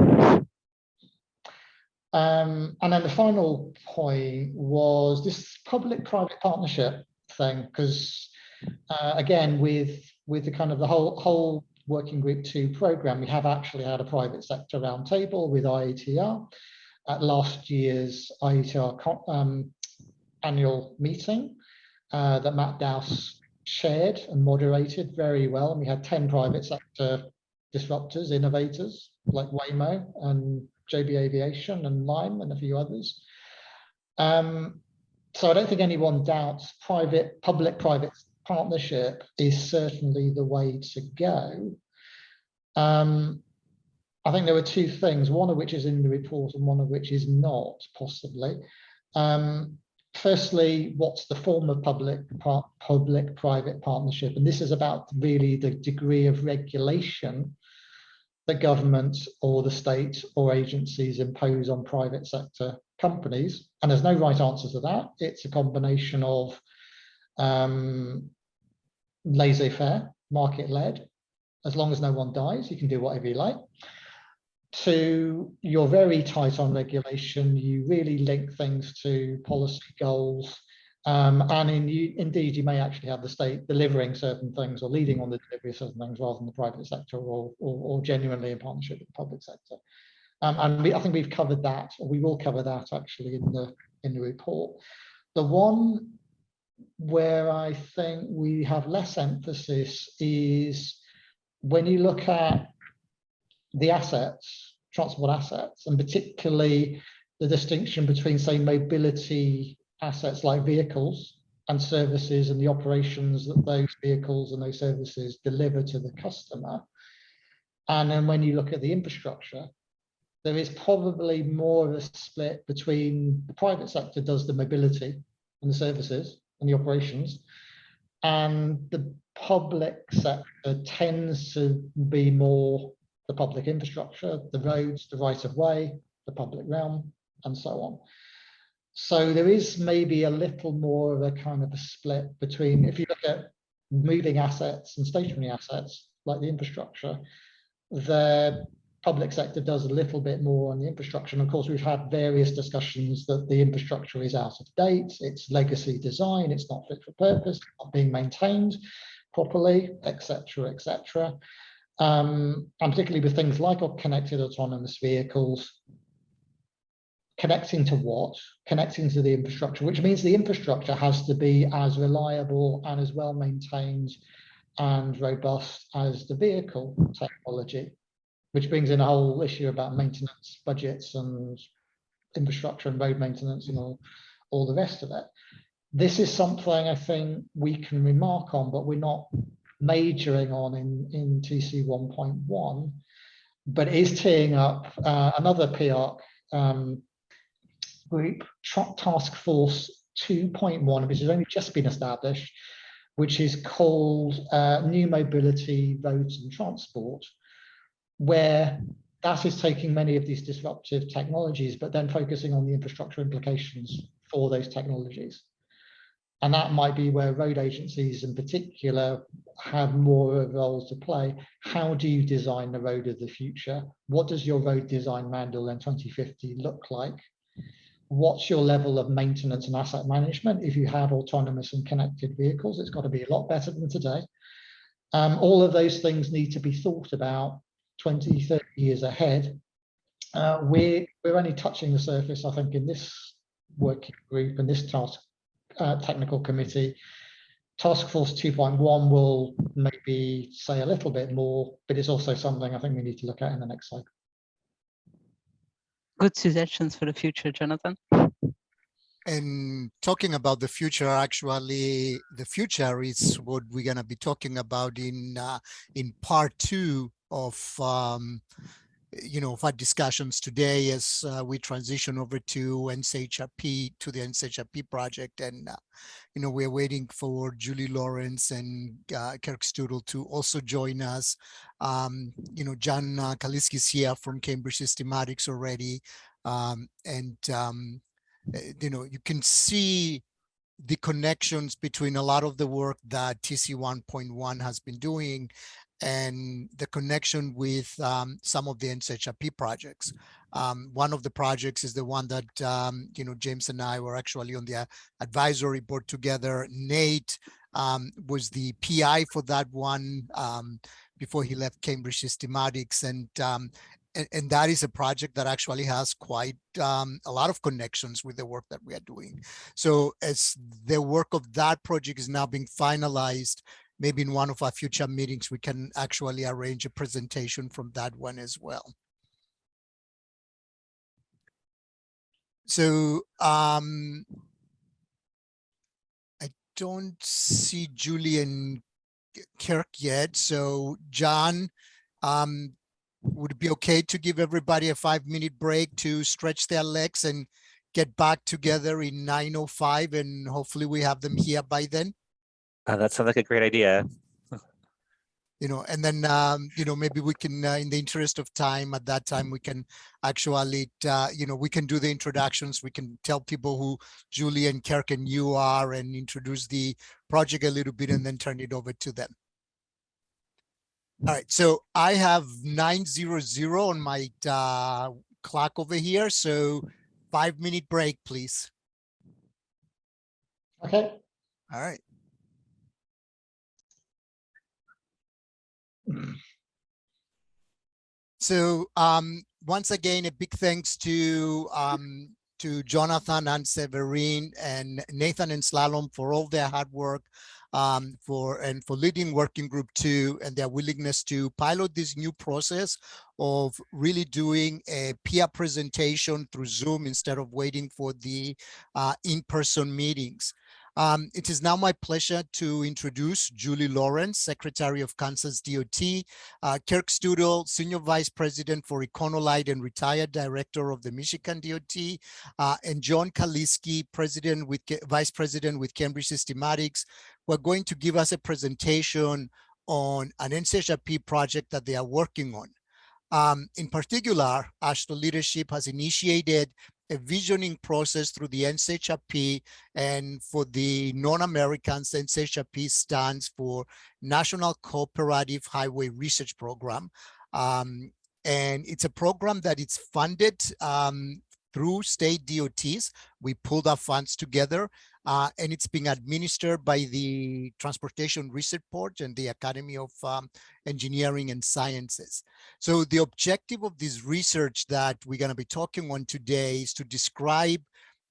And then the final point was this public-private partnership thing, because again, with the kind of the whole Working Group 2 program, we have actually had a private sector roundtable with IATR at last year's IATR annual meeting that Matt Dowse chaired and moderated very well. And we had 10 private sector disruptors, innovators like Waymo and JB Aviation and Lime and a few others. So I don't think anyone doubts public-private partnership is certainly the way to go. I think there were two things, one of which is in the report and one of which is not, possibly. Firstly, what's the form of public-private partnership? And this is about really the degree of regulation that governments or the state or agencies impose on private sector companies. And there's no right answer to that. It's a combination of laissez-faire, market-led. As long as no one dies, you can do whatever you like. To you're very tight on regulation, you really link things to policy goals, and indeed you may actually have the state delivering certain things or leading on the delivery of certain things rather than the private sector or genuinely in partnership with the public sector. And I think we've covered that, or we will cover that actually in the report. The one where I think we have less emphasis is when you look at the assets, transport assets, and particularly the distinction between, say, mobility assets like vehicles and services and the operations that those vehicles and those services deliver to the customer. And then when you look at the infrastructure, there is probably more of a split between the private sector does the mobility and the services and the operations, and the public sector tends to be more the public infrastructure, the roads, the right of way, the public realm, and so on. So there is maybe a little more of a kind of a split between, if you look at moving assets and stationary assets, like the infrastructure, the public sector does a little bit more on the infrastructure. And of course, we've had various discussions that the infrastructure is out of date, it's legacy design, it's not fit for purpose, not being maintained properly, etc., etc. And particularly with things like connected autonomous vehicles, connecting to what? Connecting to the infrastructure, which means the infrastructure has to be as reliable and as well maintained and robust as the vehicle technology, which brings in a whole issue about maintenance budgets and infrastructure and road maintenance and all the rest of it. This is something I think we can remark on, but we're not majoring on in TC 1.1, but it is teeing up another PR group, Task Force 2.1, which has only just been established, which is called New Mobility, Roads and Transport, where that is taking many of these disruptive technologies, but then focusing on the infrastructure implications for those technologies. And that might be where road agencies in particular have more of a role to play. How do you design the road of the future? What does your road design manual in 2050 look like? What's your level of maintenance and asset management? If you have autonomous and connected vehicles, it's got to be a lot better than today. All of those things need to be thought about 20, 30 years ahead. We're only touching the surface, I think, in this working group and this technical committee. Task Force 2.1 will maybe say a little bit more, but it's also something I think we need to look at in the next cycle. Good suggestions for the future, Jonathan. And talking about the future, actually, the future is what we're going to be talking about in part 2 of of our discussions today as we transition over to NCHRP, to the NCHRP project. And we're waiting for Julie Lawrence and Kirk Studel to also join us. John Kaliski is here from Cambridge Systematics already. You can see the connections between a lot of the work that TC 1.1 has been doing and the connection with some of the NCHRP projects. One of the projects is the one that, James and I were actually on the advisory board together. Nate was the PI for that one before he left Cambridge Systematics. And that is a project that actually has quite a lot of connections with the work that we are doing. So as the work of that project is now being finalized, maybe in one of our future meetings, we can actually arrange a presentation from that one as well. So I don't see Julian Kirk yet. So John, would it be okay to give everybody a 5-minute break to stretch their legs and get back together in 9:05, and hopefully we have them here by then? That sounds like a great idea. And then, maybe we can, in the interest of time, at that time, we can actually, we can do the introductions. We can tell people who Julian, Kirk, and you are, and introduce the project a little bit, and then turn it over to them. All right, so I have 9:00 on my clock over here. So 5-minute break, please. Okay. All right. So once again, a big thanks to Jonathan and Severin and Nathan and Slalom for all their hard work, for leading Working Group 2 and their willingness to pilot this new process of really doing a peer presentation through Zoom instead of waiting for the in-person meetings. It is now my pleasure to introduce Julie Lawrence, Secretary of Kansas DOT, Kirk Studel, Senior Vice President for Econolite and retired Director of the Michigan DOT, and John Kaliski, Vice President with Cambridge Systematics, who are going to give us a presentation on an NCHRP project that they are working on. In particular, AASHTO leadership has initiated a visioning process through the NCHRP, and for the non-Americans, NCHRP stands for National Cooperative Highway Research Program. And it's a program that it's funded through state DOTs. We pulled our funds together, and it's being administered by the Transportation Research Board and the Academy of Engineering and Sciences. So the objective of this research that we're going to be talking on today is to describe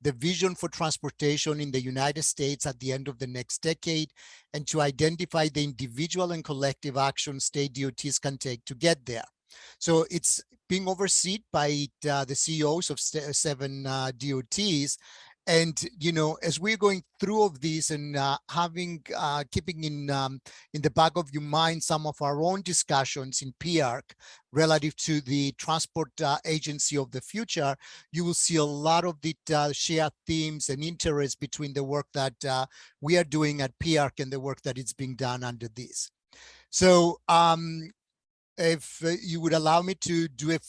the vision for transportation in the United States at the end of the next decade, and to identify the individual and collective actions state DOTs can take to get there. So it's being overseen by the CEOs of 7 DOTs. And, as we're going through all of this and keeping in the back of your mind some of our own discussions in PARC relative to the transport agency of the future, you will see a lot of the shared themes and interests between the work that we are doing at PARC and the work that is being done under this. So, if you would allow me to do a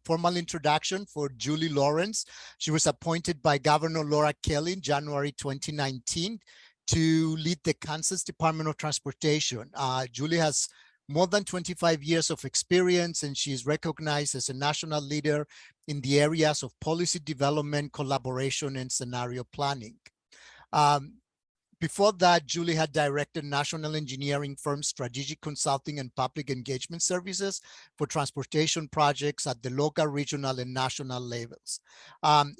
formal introduction for Julie Lawrence. She was appointed by Governor Laura Kelly in January 2019 to lead the Kansas Department of Transportation. Julie has more than 25 years of experience, and she is recognized as a national leader in the areas of policy development, collaboration, and scenario planning. Before that, Julie had directed national engineering firms, strategic consulting, and public engagement services for transportation projects at the local, regional, and national levels.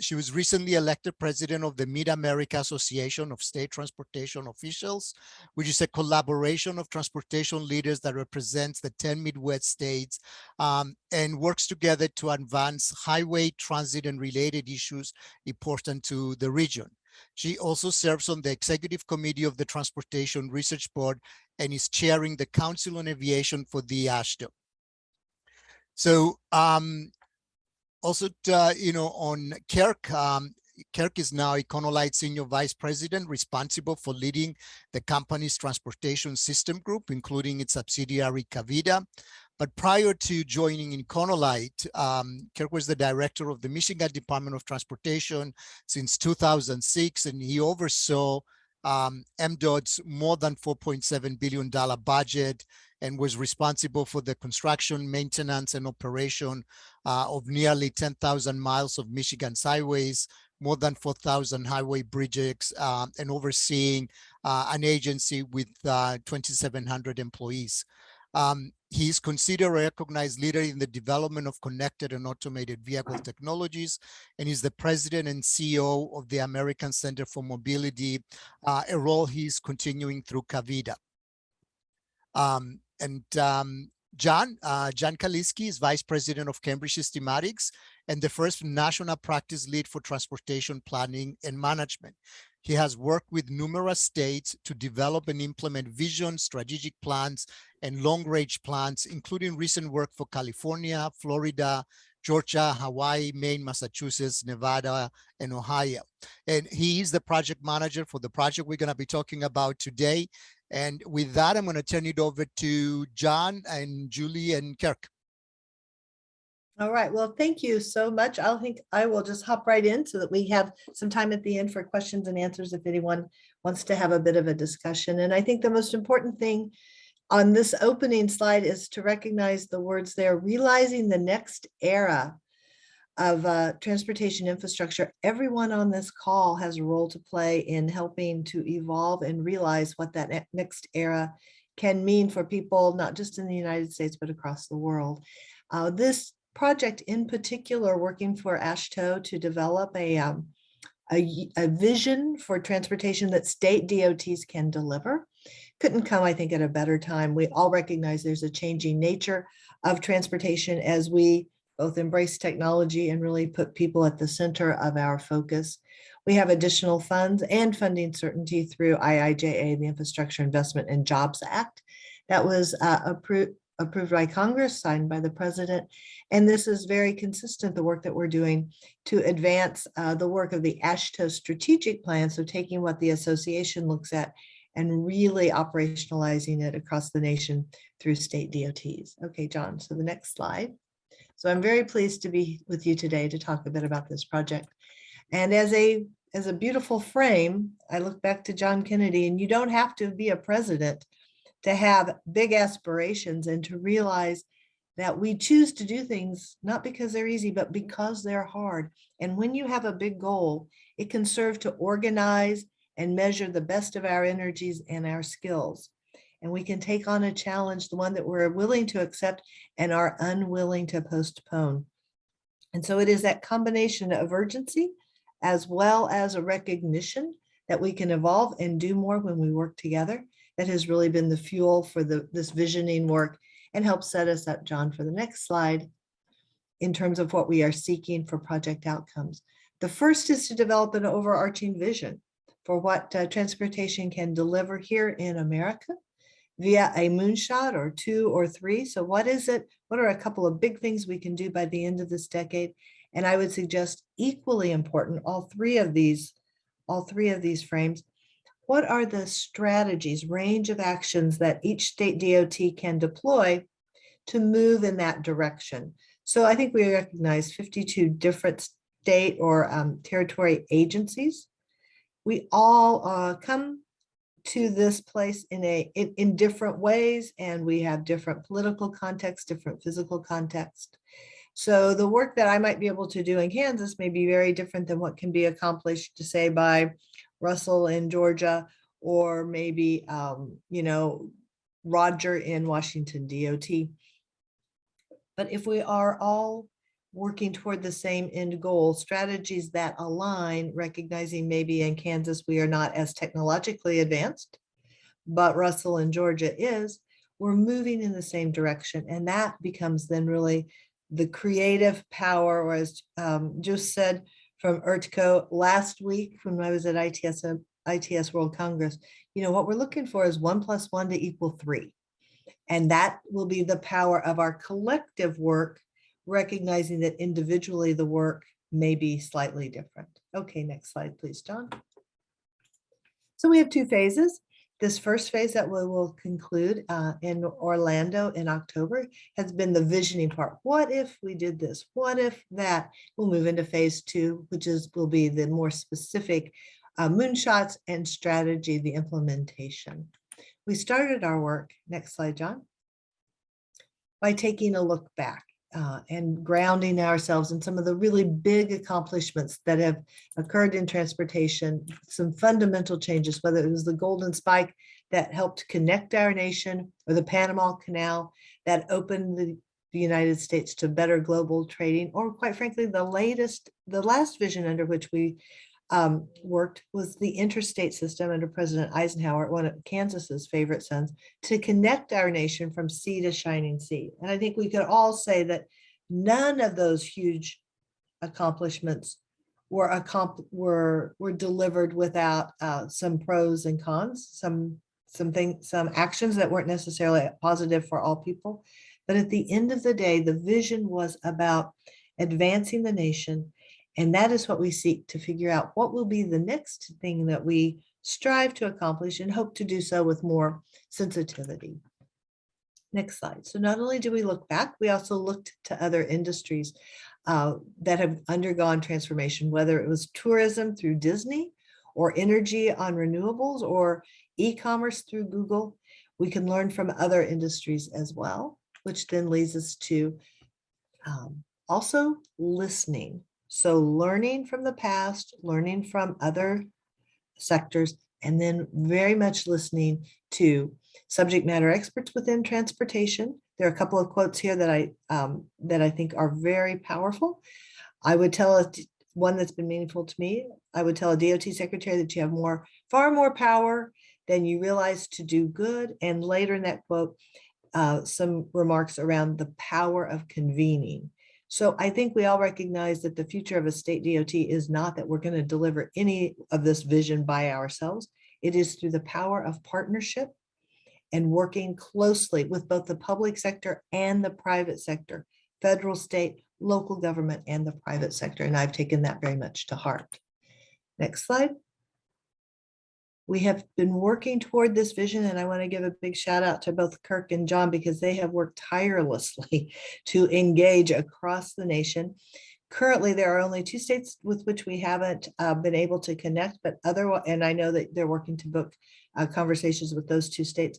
She was recently elected president of the Mid-America Association of State Transportation Officials, which is a collaboration of transportation leaders that represents the 10 Midwest states, and works together to advance highway, transit, and related issues important to the region. She also serves on the executive committee of the Transportation Research Board and is chairing the Council on Aviation for the AASHTO. So also, on Kirk, Kirk is now Econolite Senior Vice President, responsible for leading the company's transportation system group, including its subsidiary Cavida. But prior to joining Econolite, Kirk was the director of the Michigan Department of Transportation since 2006, and he oversaw MDOT's more than $4.7 billion budget and was responsible for the construction, maintenance, and operation of nearly 10,000 miles of Michigan's highways, more than 4,000 highway bridges, and overseeing an agency with 2,700 employees. He is considered a recognized leader in the development of connected and automated vehicle technologies, and is the president and CEO of the American Center for Mobility, a role he's continuing through Cavida. John Kaliski is Vice President of Cambridge Systematics and the first national practice lead for transportation planning and management. He has worked with numerous states to develop and implement vision, strategic plans, and long-range plans, including recent work for California, Florida, Georgia, Hawaii, Maine, Massachusetts, Nevada, and Ohio. And he is the project manager for the project we're going to be talking about today. And with that, I'm going to turn it over to John and Julie and Kirk. All right, well, thank you so much. I will just hop right in so that we have some time at the end for questions and answers if anyone wants to have a bit of a discussion. And I think the most important thing on this opening slide is to recognize the words there, realizing the next era of transportation infrastructure. Everyone on this call has a role to play in helping to evolve and realize what that next era can mean for people, not just in the United States, but across the world. This project in particular, working for AASHTO to develop a vision for transportation that state DOTs can deliver, couldn't come, I think, at a better time. We all recognize there's a changing nature of transportation as we both embrace technology and really put people at the center of our focus. We have additional funds and funding certainty through IIJA, the Infrastructure Investment and Jobs Act, that was approved by Congress, signed by the president. And this is very consistent, the work that we're doing to advance the work of the AASHTO strategic plan. So taking what the association looks at and really operationalizing it across the nation through state DOTs. Okay, John, so the next slide. So I'm very pleased to be with you today to talk a bit about this project. And as a beautiful frame, I look back to John Kennedy, and you don't have to be a president to have big aspirations and to realize that we choose to do things not because they're easy, but because they're hard. And when you have a big goal, it can serve to organize and measure the best of our energies and our skills. And we can take on a challenge, the one that we're willing to accept and are unwilling to postpone. And so it is that combination of urgency as well as a recognition that we can evolve and do more when we work together that has really been the fuel for this visioning work and help set us up, John, for the next slide in terms of what we are seeking for project outcomes. The first is to develop an overarching vision for what transportation can deliver here in America via a moonshot or 2 or 3. So what is it? What are a couple of big things we can do by the end of this decade? And I would suggest equally important, all three of these frames, what are the strategies, range of actions that each state DOT can deploy to move in that direction? So I think we recognize 52 different state or territory agencies. We all come to this place in different ways, and we have different political context, different physical context. So the work that I might be able to do in Kansas may be very different than what can be accomplished, to say, by Russell in Georgia, or maybe, Roger in Washington DOT. But if we are all working toward the same end goal, strategies that align, recognizing maybe in Kansas we are not as technologically advanced, but Russell in Georgia is, we're moving in the same direction. And that becomes then really the creative power, or as just said from ERTCO last week when I was at ITS World Congress, what we're looking for is 1 + 1 = 3. And that will be the power of our collective work, recognizing that individually the work may be slightly different. Okay, next slide, please, John. So we have 2 phases. This first phase that we will conclude in Orlando in October has been the visioning part. What if we did this? What if that? We'll move into phase 2, which will be the more specific moonshots and strategy, the implementation. We started our work, next slide, John, by taking a look back and grounding ourselves in some of the really big accomplishments that have occurred in transportation, some fundamental changes, whether it was the Golden Spike that helped connect our nation, or the Panama Canal that opened the United States to better global trading, or quite frankly, the last vision under which we worked was the interstate system under President Eisenhower, one of Kansas's favorite sons, to connect our nation from sea to shining sea. And I think we could all say that none of those huge accomplishments were delivered without some pros and cons, some actions that weren't necessarily positive for all people. But at the end of the day, the vision was about advancing the nation. And that is what we seek to figure out what will be the next thing that we strive to accomplish, and hope to do so with more sensitivity. Next slide. So not only do we look back, we also looked to other industries that have undergone transformation, whether it was tourism through Disney, or energy on renewables, or e-commerce through Google. We can learn from other industries as well, which then leads us to also listening. So learning from the past, learning from other sectors, and then very much listening to subject matter experts within transportation. There are a couple of quotes here that I think are very powerful. I would tell one that's been meaningful to me. I would tell a DOT secretary that you have far more power than you realize to do good. And later in that quote, some remarks around the power of convening. So I think we all recognize that the future of a state DOT is not that we're going to deliver any of this vision by ourselves. It is through the power of partnership and working closely with both the public sector and the private sector, federal, state, local government, and the private sector. And I've taken that very much to heart. Next slide. We have been working toward this vision, and I want to give a big shout out to both Kirk and John, because they have worked tirelessly to engage across the nation. Currently, there are only 2 states with which we haven't been able to connect, and I know that they're working to book conversations with those 2 states.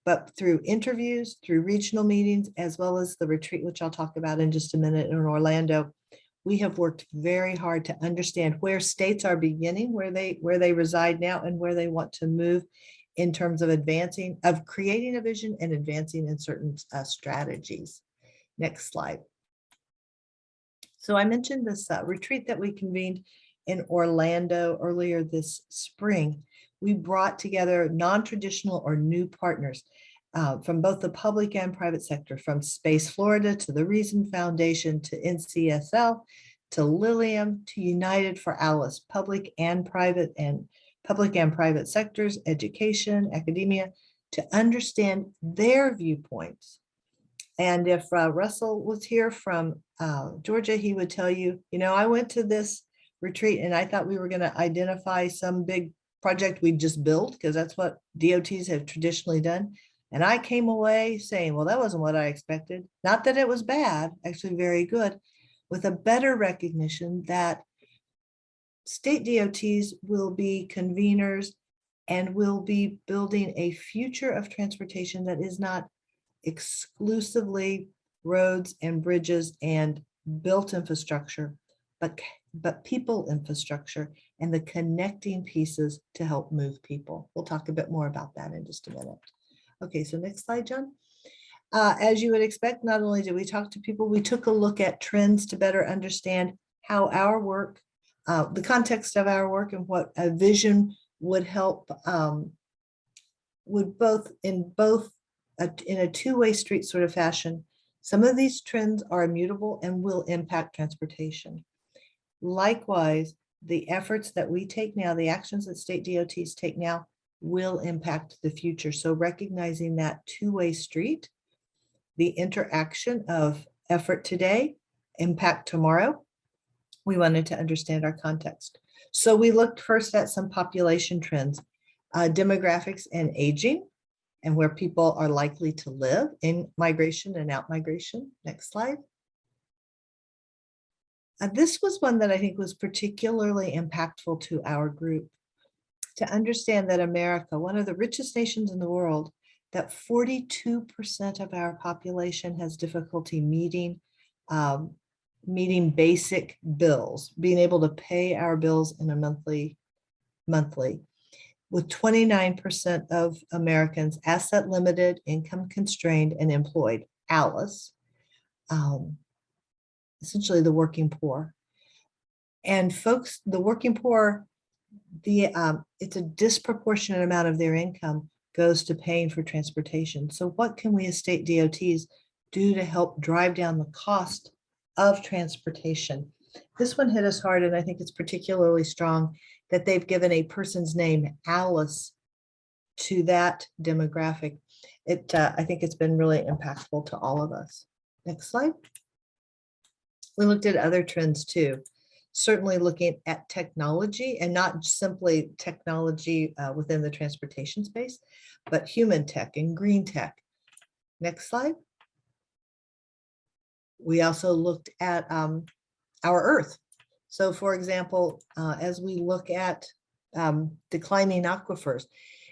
But through interviews, through regional meetings, as well as the retreat, which I'll talk about in just a minute in Orlando, we have worked very hard to understand where states are beginning, where they reside now, and where they want to move in terms of creating a vision and advancing in certain strategies. Next slide. So I mentioned this retreat that we convened in Orlando earlier this spring. We brought together non-traditional or new partners from both the public and private sector, from Space Florida to the Reason Foundation to NCSL to Lilium to United for Alice, public and private sectors, education, academia, to understand their viewpoints. And if Russell was here from Georgia, he would tell you, I went to this retreat and I thought we were going to identify some big project we'd just built, because that's what DOTs have traditionally done. And I came away saying, well, that wasn't what I expected. Not that it was bad, actually very good, with a better recognition that state DOTs will be conveners and will be building a future of transportation that is not exclusively roads and bridges and built infrastructure, but people infrastructure and the connecting pieces to help move people. We'll talk a bit more about that in just a minute. Okay, so next slide, John. As you would expect, not only did we talk to people, we took a look at trends to better understand how our work, the context of our work, and what a vision would help, in a two-way street sort of fashion. Some of these trends are immutable and will impact transportation. Likewise, the efforts that we take now, the actions that state DOTs take now, will impact the future. So recognizing that two-way street, the interaction of effort today, impact tomorrow, we wanted to understand our context. So we looked first at some population trends, demographics and aging, and where people are likely to live in migration and out migration. Next slide. This was one that I think was particularly impactful to our group. To understand that America, one of the richest nations in the world, that 42% of our population has difficulty meeting basic bills, being able to pay our bills in a monthly, with 29% of Americans asset limited, income constrained, and employed. Alice, essentially the working poor. And folks, the working poor, it's a disproportionate amount of their income goes to paying for transportation. So what can we as state DOTs do to help drive down the cost of transportation? This one hit us hard, and I think it's particularly strong that they've given a person's name, Alice, to that demographic. I think it's been really impactful to all of us. Next slide. We looked at other trends too. Certainly looking at technology, and not simply technology within the transportation space, but human tech and green tech. Next slide. We also looked at our Earth. So for example, as we look at declining aquifers,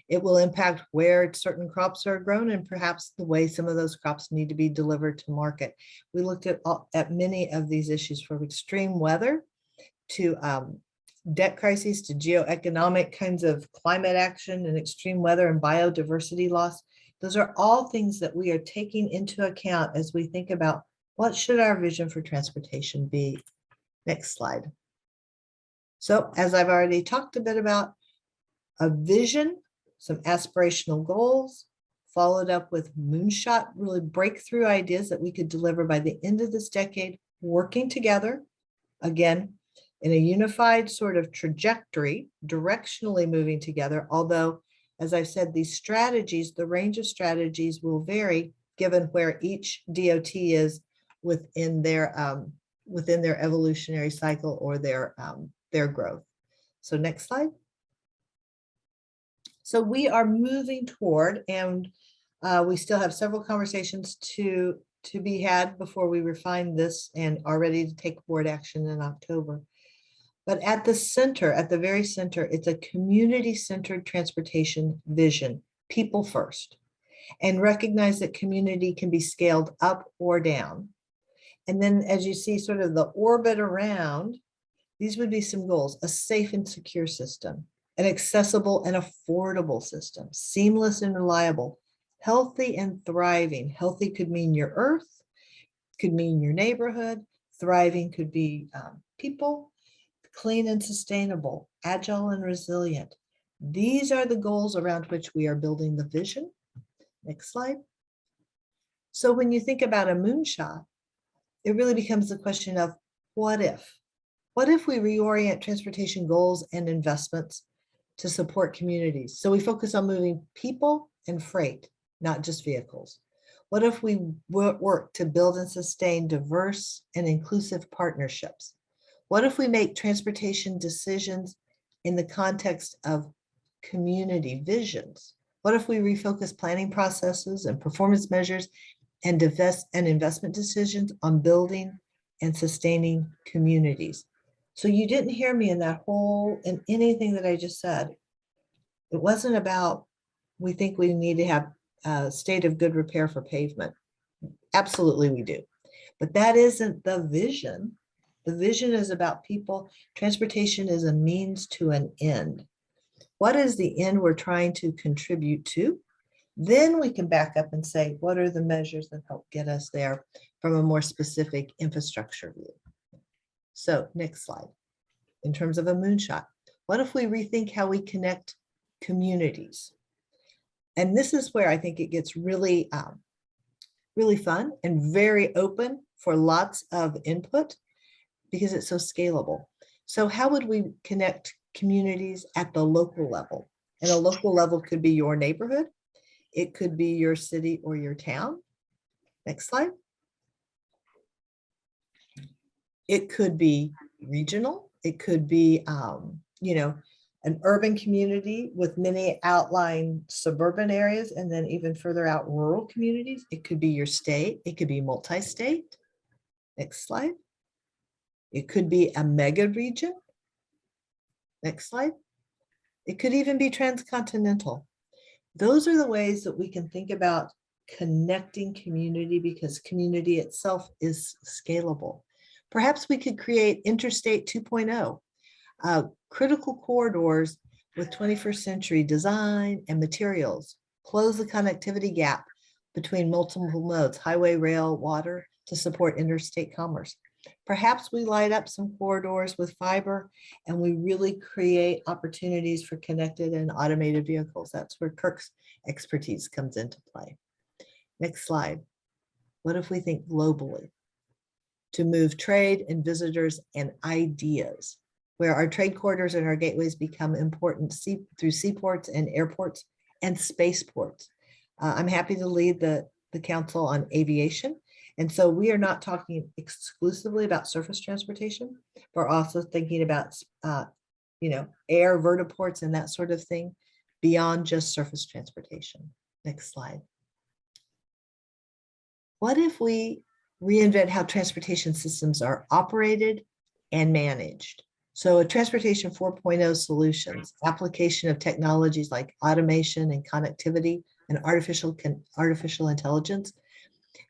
it will impact where certain crops are grown and perhaps the way some of those crops need to be delivered to market. We looked at many of these issues, from extreme weather to debt crises to geoeconomic kinds of climate action and extreme weather and biodiversity loss. Those are all things that we are taking into account as we think about what should our vision for transportation be. Next slide. So as I've already talked a bit about, a vision, some aspirational goals, followed up with moonshot, really breakthrough ideas that we could deliver by the end of this decade, working together, again, in a unified sort of trajectory, directionally moving together. Although, as I've said, these strategies, the range of strategies will vary given where each DOT is within their evolutionary cycle or their growth. So next slide. So we are moving toward, and we still have several conversations to be had before we refine this and are ready to take board action in October. But at the center, at the very center, it's a community-centered transportation vision, people first, and recognize that community can be scaled up or down. And then as you see sort of the orbit around, these would be some goals: a safe and secure system, an accessible and affordable system, seamless and reliable, healthy and thriving. Healthy could mean your earth, could mean your neighborhood. Thriving could be people. Clean and sustainable, agile and resilient. These are the goals around which we are building the vision. Next slide. So when you think about a moonshot, it really becomes the question of what if? What if we reorient transportation goals and investments to support communities? So we focus on moving people and freight, not just vehicles. What if we work to build and sustain diverse and inclusive partnerships? What if we make transportation decisions in the context of community visions? What if we refocus planning processes and performance measures and investment decisions on building and sustaining communities? So you didn't hear me in in anything that I just said. It wasn't about, we think we need to have a state of good repair for pavement. Absolutely we do. But that isn't the vision. The vision is about people. Transportation is a means to an end. What is the end we're trying to contribute to? Then we can back up and say, what are the measures that help get us there from a more specific infrastructure view? So next slide. In terms of a moonshot, what if we rethink how we connect communities? And this is where I think it gets really, really fun and very open for lots of input, because it's so scalable. So how would we connect communities at the local level? And a local level could be your neighborhood. It could be your city or your town. Next slide. It could be regional. It could be, an urban community with many outlying suburban areas, and then even further out rural communities. It could be your state. It could be multi-state. Next slide. It could be a mega region. Next slide. It could even be transcontinental. Those are the ways that we can think about connecting community, because community itself is scalable. Perhaps we could create Interstate 2.0, critical corridors with 21st century design and materials, close the connectivity gap between multiple modes, highway, rail, water, to support interstate commerce. Perhaps we light up some corridors with fiber and we really create opportunities for connected and automated vehicles. That's where Kirk's expertise comes into play. Next slide. What if we think globally to move trade and visitors and ideas, where our trade corridors and our gateways become important through seaports and airports and spaceports. I'm happy to lead the Council on Aviation. And so we are not talking exclusively about surface transportation. We're also thinking about, air vertiports and that sort of thing beyond just surface transportation. Next slide. What if we reinvent how transportation systems are operated and managed? So a transportation 4.0 solutions, application of technologies like automation and connectivity and artificial intelligence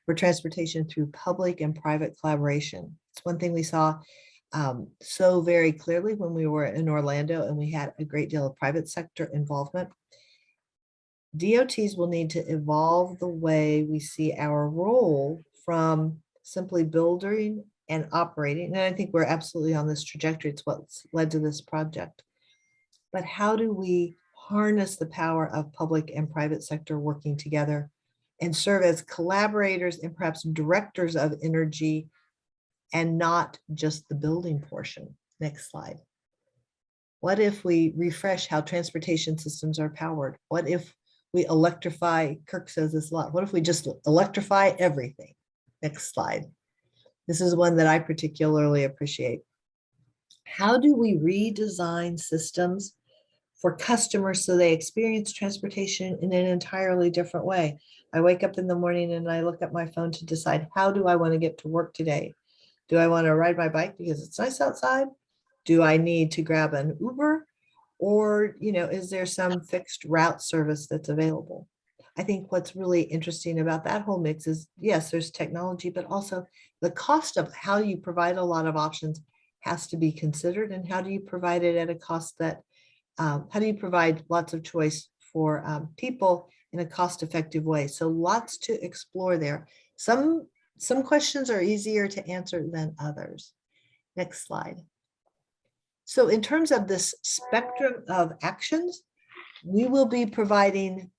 for transportation through public and private collaboration. It's one thing we saw so very clearly when we were in Orlando and we had a great deal of private sector involvement. DOTs will need to evolve the way we see our role from simply building and operating. And I think we're absolutely on this trajectory. It's what's led to this project. But how do we harness the power of public and private sector working together and serve as collaborators and perhaps directors of energy and not just the building portion? Next slide. What if we refresh how transportation systems are powered? What if we electrify? Kirk says this a lot. What if we just electrify everything? Next slide. This is one that I particularly appreciate. How do we redesign systems for customers so they experience transportation in an entirely different way? I wake up in the morning and I look at my phone to decide, how do I want to get to work today? Do I want to ride my bike because it's nice outside? Do I need to grab an Uber? Or, is there some fixed route service that's available? I think what's really interesting about that whole mix is, yes, there's technology, but also the cost of how you provide a lot of options has to be considered. And how do you provide it at a cost that, how do you provide lots of choice for people in a cost-effective way? So lots to explore there. Some questions are easier to answer than others. Next slide. So in terms of this spectrum of actions, we will be providing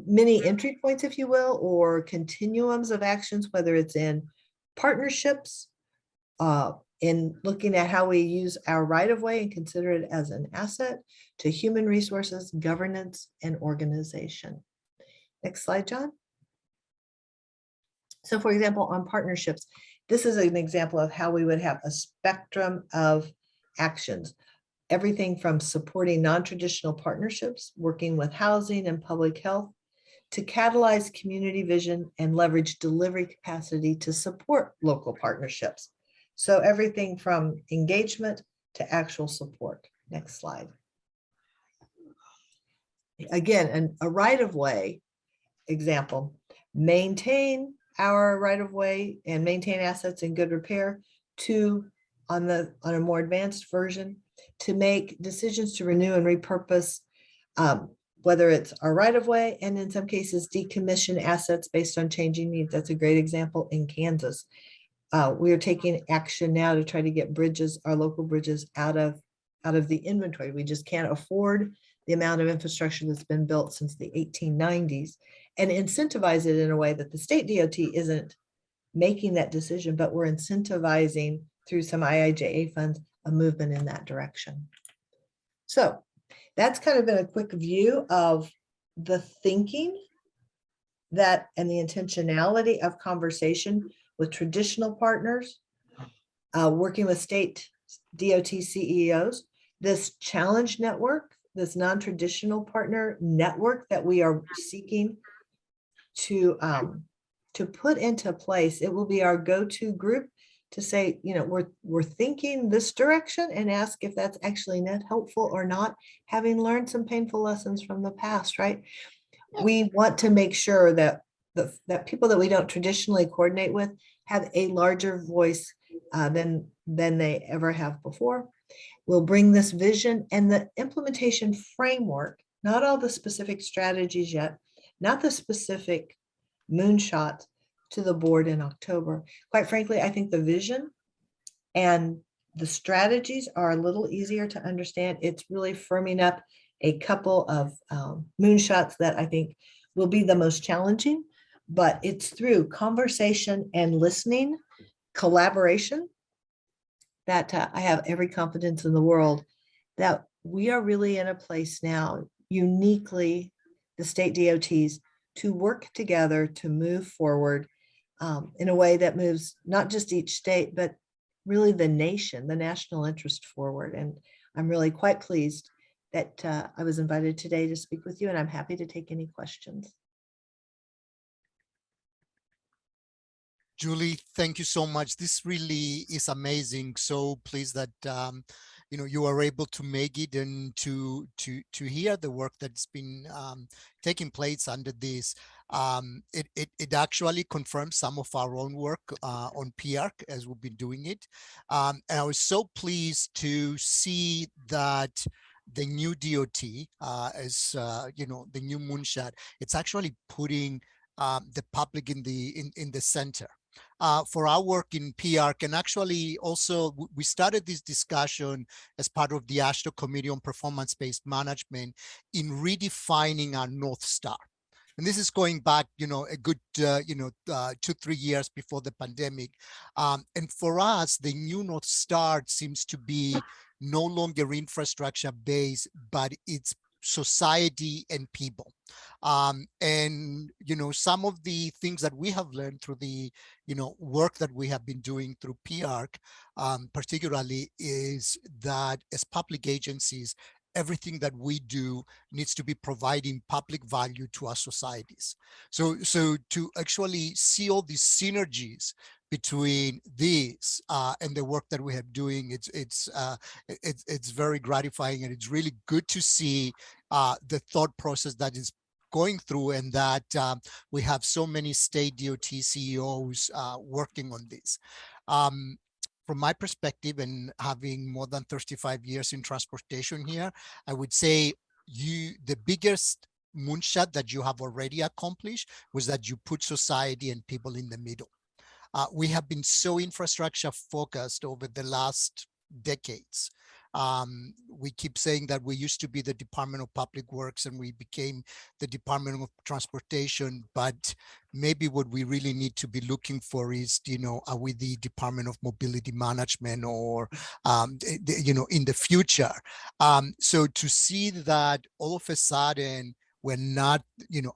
many entry points, if you will, or continuums of actions, whether it's in partnerships, in looking at how we use our right-of-way and consider it as an asset, to human resources, governance, and organization. Next slide, John. So for example, on partnerships, this is an example of how we would have a spectrum of actions. Everything from supporting non-traditional partnerships, working with housing and public health, to catalyze community vision and leverage delivery capacity to support local partnerships. So everything from engagement to actual support. Next slide. Again, a right-of-way example, maintain our right-of-way and maintain assets in good repair, to on a more advanced version, to make decisions to renew and repurpose, whether it's our right-of-way, and in some cases decommission assets based on changing needs. That's a great example in Kansas. We are taking action now to try to get bridges, our local bridges, out of the inventory. We just can't afford the amount of infrastructure that's been built since the 1890s, and incentivize it in a way that the state DOT isn't making that decision, but we're incentivizing through some IIJA funds a movement in that direction. So that's kind of been a quick view of the thinking that and the intentionality of conversation with traditional partners, working with state DOT CEOs, this challenge network, this non-traditional partner network that we are seeking to put into place. It will be our go-to group to say, we're thinking this direction, and ask if that's actually net helpful or not, having learned some painful lessons from the past, right? we want to make sure that that people that we don't traditionally coordinate with have a larger voice than they ever have before. We'll bring this vision and the implementation framework, not all the specific strategies yet, not the specific moonshot, to the board in October. Quite frankly, I think the vision and the strategies are a little easier to understand. It's really firming up a couple of moonshots that I think will be the most challenging, but it's through conversation and listening, collaboration, that I have every confidence in the world that we are really in a place now, uniquely the state DOTs, to work together to move forward in a way that moves not just each state, but really the nation, the national interest forward. And I'm really quite pleased that I was invited today to speak with you, and I'm happy to take any questions. Julie, thank you so much. This really is amazing. So pleased that you are able to make it and to hear the work that's been taking place under this. It actually confirms some of our own work on PARC as we've been doing it. And I was so pleased to see that the new DOT, as the new moonshot, it's actually putting the public in the center. For our work in PARC, and actually also we started this discussion as part of the AASHTO Committee on Performance-Based Management in redefining our North Star. And this is going back, a good, 2-3 years before the pandemic. And for us, the new North Star seems to be no longer infrastructure based, but it's society and people. And some of the things that we have learned through the work that we have been doing through PARC, particularly, is that as public agencies, everything that we do needs to be providing public value to our societies. So to actually see all these synergies between these and the work that we have doing, it's very gratifying, and it's really good to see the thought process that is going through, and that we have so many state DOT CEOs working on this. From my perspective, and having more than 35 years in transportation here, I would say the biggest moonshot that you have already accomplished was that you put society and people in the middle. We have been so infrastructure focused over the last decades. We keep saying that we used to be the Department of Public Works and we became the Department of Transportation, but maybe what we really need to be looking for is, are we the Department of Mobility Management, or, in the future? So to see that all of a sudden we're not,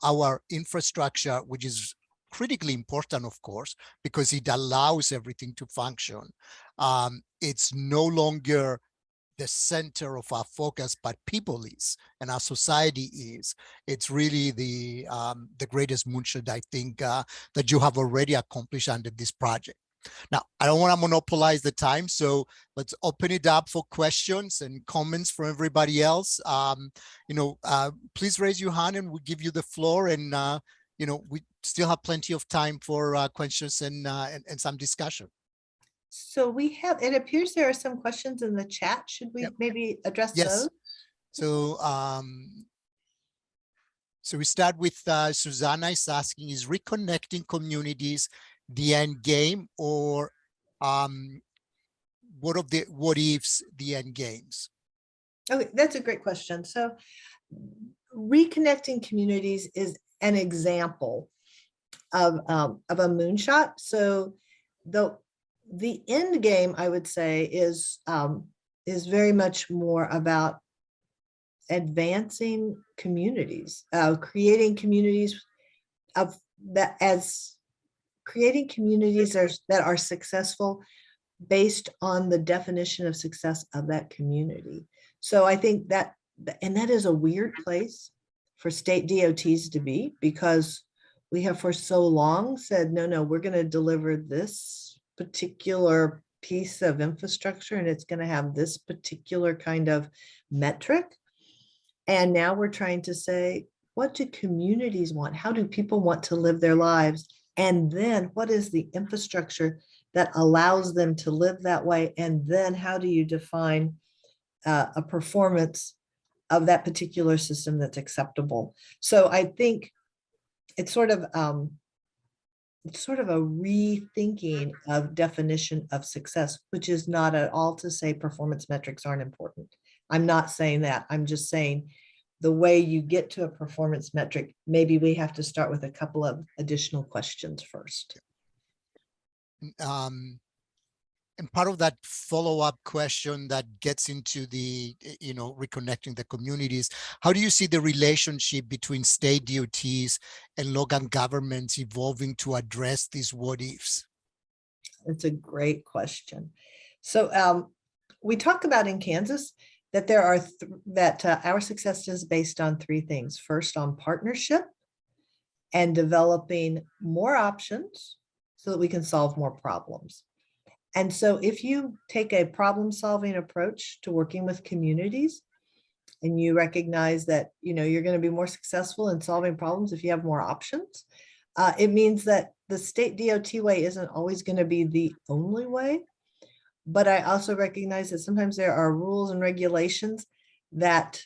our infrastructure, which is critically important, of course, because it allows everything to function. It's no longer the center of our focus, but people is, and our society is. It's really the greatest moonshot, I think, that you have already accomplished under this project. Now, I don't want to monopolize the time, so let's open it up for questions and comments from everybody else. Please raise your hand and we'll give you the floor, and we still have plenty of time for questions and some discussion. So it appears there are some questions in the chat. Should we maybe address those? So, so we start with Susanna is asking, is reconnecting communities the end game, or what ifs the end games? Okay, that's a great question. So reconnecting communities is an example of a moonshot. So the end game, I would say, is very much more about advancing communities, creating communities that are successful based on the definition of success of that community. So I think that is a weird place for state DOTs to be, because we have for so long said, no, we're going to deliver this particular piece of infrastructure and it's going to have this particular kind of metric. And now we're trying to say, what do communities want? How do people want to live their lives? And then what is the infrastructure that allows them to live that way? And then how do you define a performance of that particular system that's acceptable? So I think it's sort of a rethinking of definition of success, which is not at all to say performance metrics aren't important. I'm not saying that. I'm just saying the way you get to a performance metric, maybe we have to start with a couple of additional questions first. And part of that follow-up question that gets into the, reconnecting the communities, how do you see the relationship between state DOTs and local governments evolving to address these what ifs? It's a great question. So we talk about in Kansas that there are our success is based on three things. First, on partnership and developing more options so that we can solve more problems. And so if you take a problem-solving approach to working with communities and you recognize that, you're going to be more successful in solving problems if you have more options, it means that the state DOT way isn't always going to be the only way. But I also recognize that sometimes there are rules and regulations that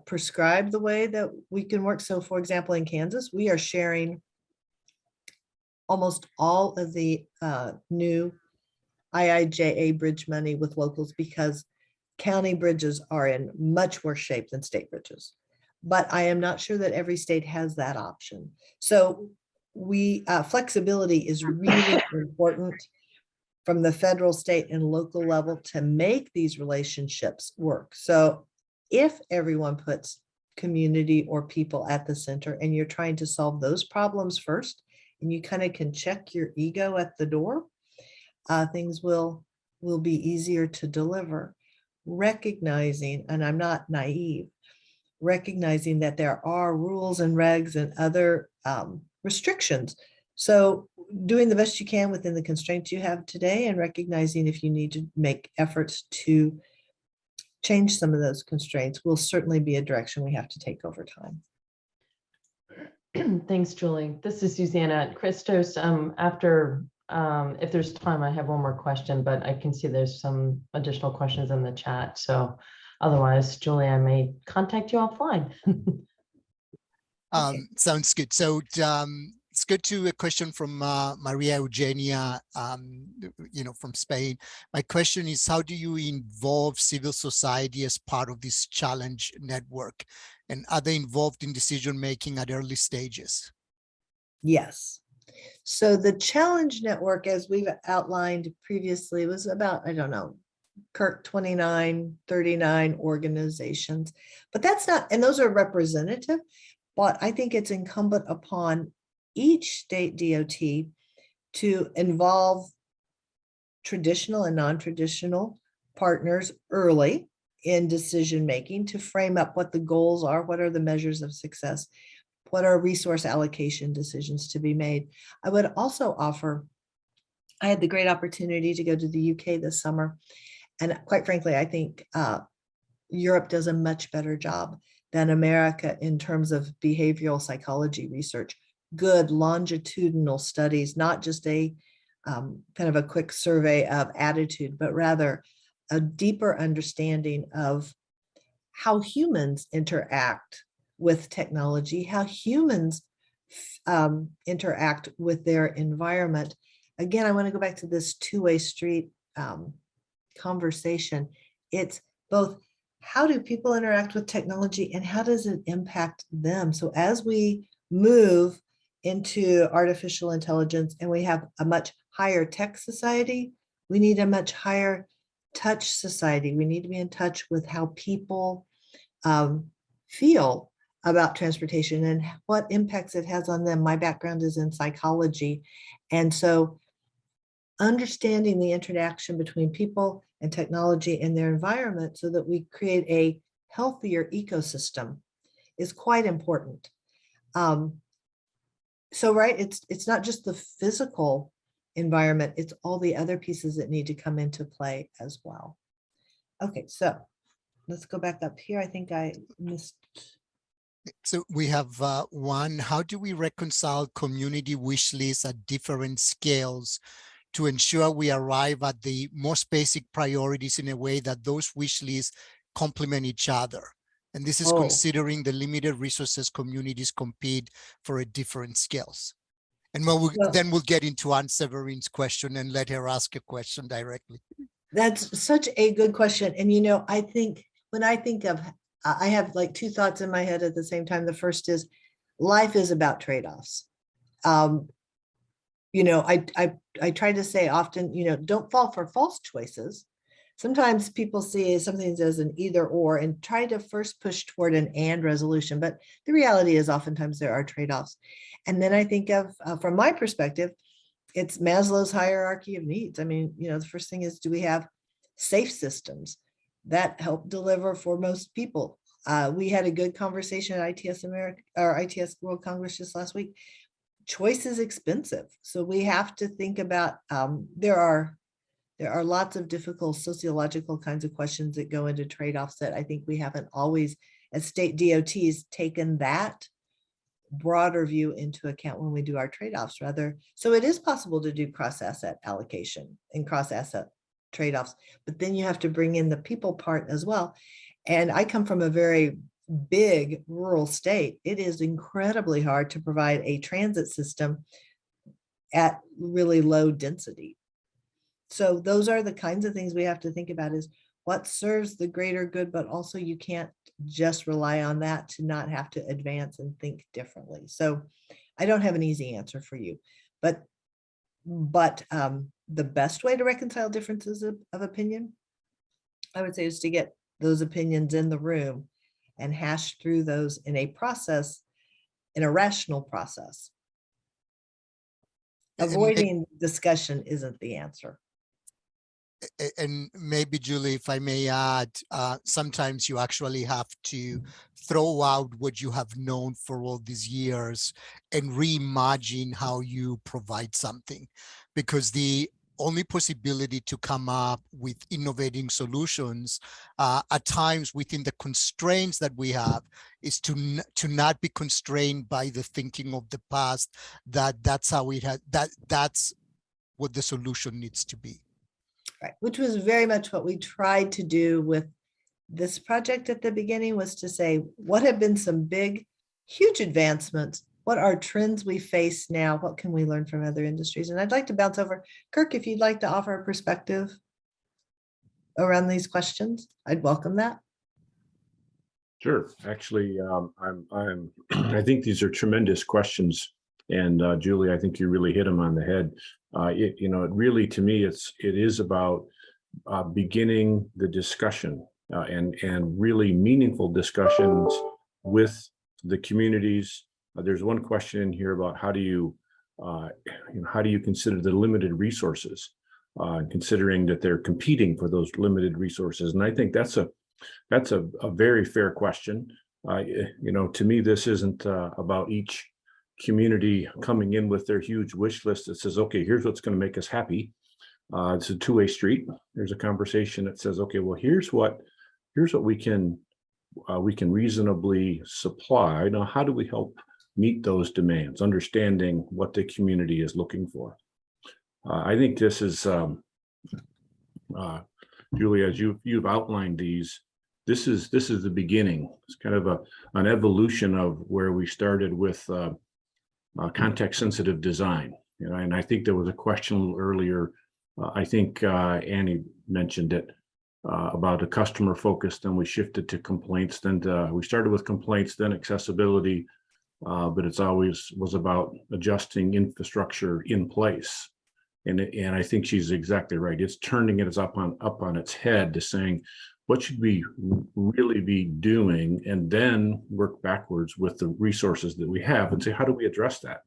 prescribe the way that we can work. So for example, in Kansas, we are sharing almost all of the new IIJA bridge money with locals because county bridges are in much worse shape than state bridges. But I am not sure that every state has that option. So flexibility is really important from the federal, state, and local level to make these relationships work. So if everyone puts community or people at the center and you're trying to solve those problems first, and you kind of can check your ego at the door, things will be easier to deliver. Recognizing, and I'm not naive, recognizing that there are rules and regs and other restrictions. So doing the best you can within the constraints you have today and recognizing if you need to make efforts to change some of those constraints will certainly be a direction we have to take over time. Thanks, Julie. This is Susanna. Christos, after, if there's time, I have one more question, but I can see there's some additional questions in the chat. So otherwise, Julie, I may contact you offline. Sounds good. So let's go to a question from Maria Eugenia, from Spain. My question is, how do you involve civil society as part of this challenge network? And are they involved in decision-making at early stages? Yes. So the challenge network, as we've outlined previously, was about, I don't know, Kirk 29, 39 organizations, but that's not, and those are representative, but I think it's incumbent upon each state DOT to involve traditional and non-traditional partners early in decision-making to frame up what the goals are, what are the measures of success, what are resource allocation decisions to be made. I would also offer, I had the great opportunity to go to the UK this summer, and quite frankly, I think Europe does a much better job than America in terms of behavioral psychology research. Good longitudinal studies, not just a kind of a quick survey of attitude, but rather a deeper understanding of how humans interact with technology, how humans interact with their environment. Again, I want to go back to this two-way street conversation. It's both how do people interact with technology and how does it impact them? So as we move into artificial intelligence and we have a much higher tech society, we need a much higher touch society. We need to be in touch with how people feel about transportation and what impacts it has on them. My background is in psychology. And so understanding the interaction between people and technology and their environment so that we create a healthier ecosystem is quite important. So, right, it's not just the physical environment, it's all the other pieces that need to come into play as well. Okay, so let's go back up here. I think I missed. So we have one, how do we reconcile community wish lists at different scales to ensure we arrive at the most basic priorities in a way that those wish lists complement each other? And this is Oh. considering the limited resources communities compete for at different scales. And then we'll get into Anne Severine's question and let her ask a question directly. That's such a good question. And, you know, I think when I think of, I have like two thoughts in my head at the same time. The first is life is about trade-offs. You know, I try to say often, you know, don't fall for false choices. Sometimes people see something as an either or and try to first push toward an and resolution. But the reality is oftentimes there are trade-offs. And then I think of, from my perspective, it's Maslow's hierarchy of needs. I mean, you know, the first thing is, do we have safe systems that help deliver for most people? We had a good conversation at ITS America or ITS World Congress just last week. Choice is expensive. So we have to think about, there are lots of difficult sociological kinds of questions that go into trade-offs that I think we haven't always, as state DOTs, taken that broader view into account when we do our trade-offs rather. So it is possible to do cross-asset allocation and cross-asset trade-offs, but then you have to bring in the people part as well. And I come from a very big rural state. It is incredibly hard to provide a transit system at really low density. So those are the kinds of things we have to think about, is what serves the greater good, but also you can't just rely on that to not have to advance and think differently. So I don't have an easy answer for you, but the best way to reconcile differences of opinion, I would say, is to get those opinions in the room and hash through those in a process, in a rational process. Avoiding discussion isn't the answer. And maybe, Julie, if I may add, sometimes you actually have to throw out what you have known for all these years and reimagine how you provide something, because the only possibility to come up with innovating solutions at times within the constraints that we have is to not be constrained by the thinking of the past, that's how it has, that's what the solution needs to be. Right, which was very much what we tried to do with this project at the beginning, was to say, what have been some big, huge advancements? What are trends we face now? What can we learn from other industries? And I'd like to bounce over. Kirk, if you'd like to offer a perspective around these questions, I'd welcome that. Sure. Actually, I think these are tremendous questions. And Julie, I think you really hit them on the head. You know, it really, to me, it is about beginning the discussion and really meaningful discussions with the communities. There's one question in here about how do you consider the limited resources, considering that they're competing for those limited resources. And I think that's a very fair question. You know, to me, this isn't about each community coming in with their huge wish list that says, okay, here's what's going to make us happy. It's a two-way street. There's a conversation that says, okay, well, here's what we can reasonably supply. Now, how do we help meet those demands, understanding what the community is looking for? I think this is, Julie, as you've outlined these, this is the beginning. It's kind of an evolution of where we started with context-sensitive design. You know, and I think there was a question a little earlier. I think Annie mentioned it about a customer focus. Then we shifted to complaints. Then we started with complaints, then accessibility, but it's always was about adjusting infrastructure in place. And I think she's exactly right. It's turning it up on its head to saying, what should we really be doing, and then work backwards with the resources that we have and say, how do we address that?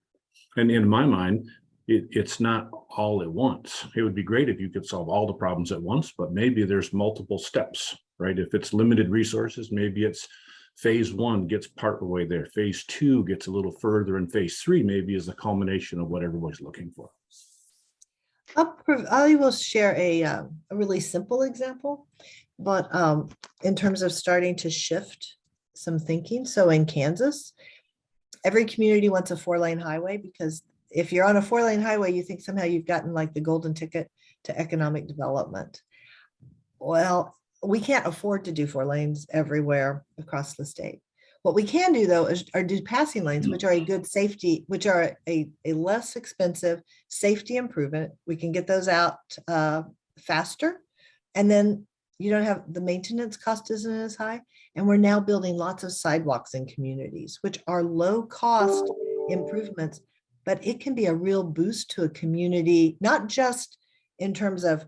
And in my mind, it's not all at once. It would be great if you could solve all the problems at once, but maybe there's multiple steps, right? If it's limited resources, maybe it's phase one gets part of the way there. Phase two gets a little further, and phase three maybe is the culmination of what everybody's looking for. I will share a really simple example, but in terms of starting to shift some thinking. So in Kansas, every community wants a 4-lane highway, because if you're on a 4-lane highway, you think somehow you've gotten like the golden ticket to economic development. Well, we can't afford to do 4 lanes everywhere across the state. What we can do, though, is do passing lanes, which are a good safety, which are a less expensive safety improvement. We can get those out faster. And then you don't have the maintenance cost isn't as high. And we're now building lots of sidewalks in communities, which are low cost improvements, but it can be a real boost to a community, not just in terms of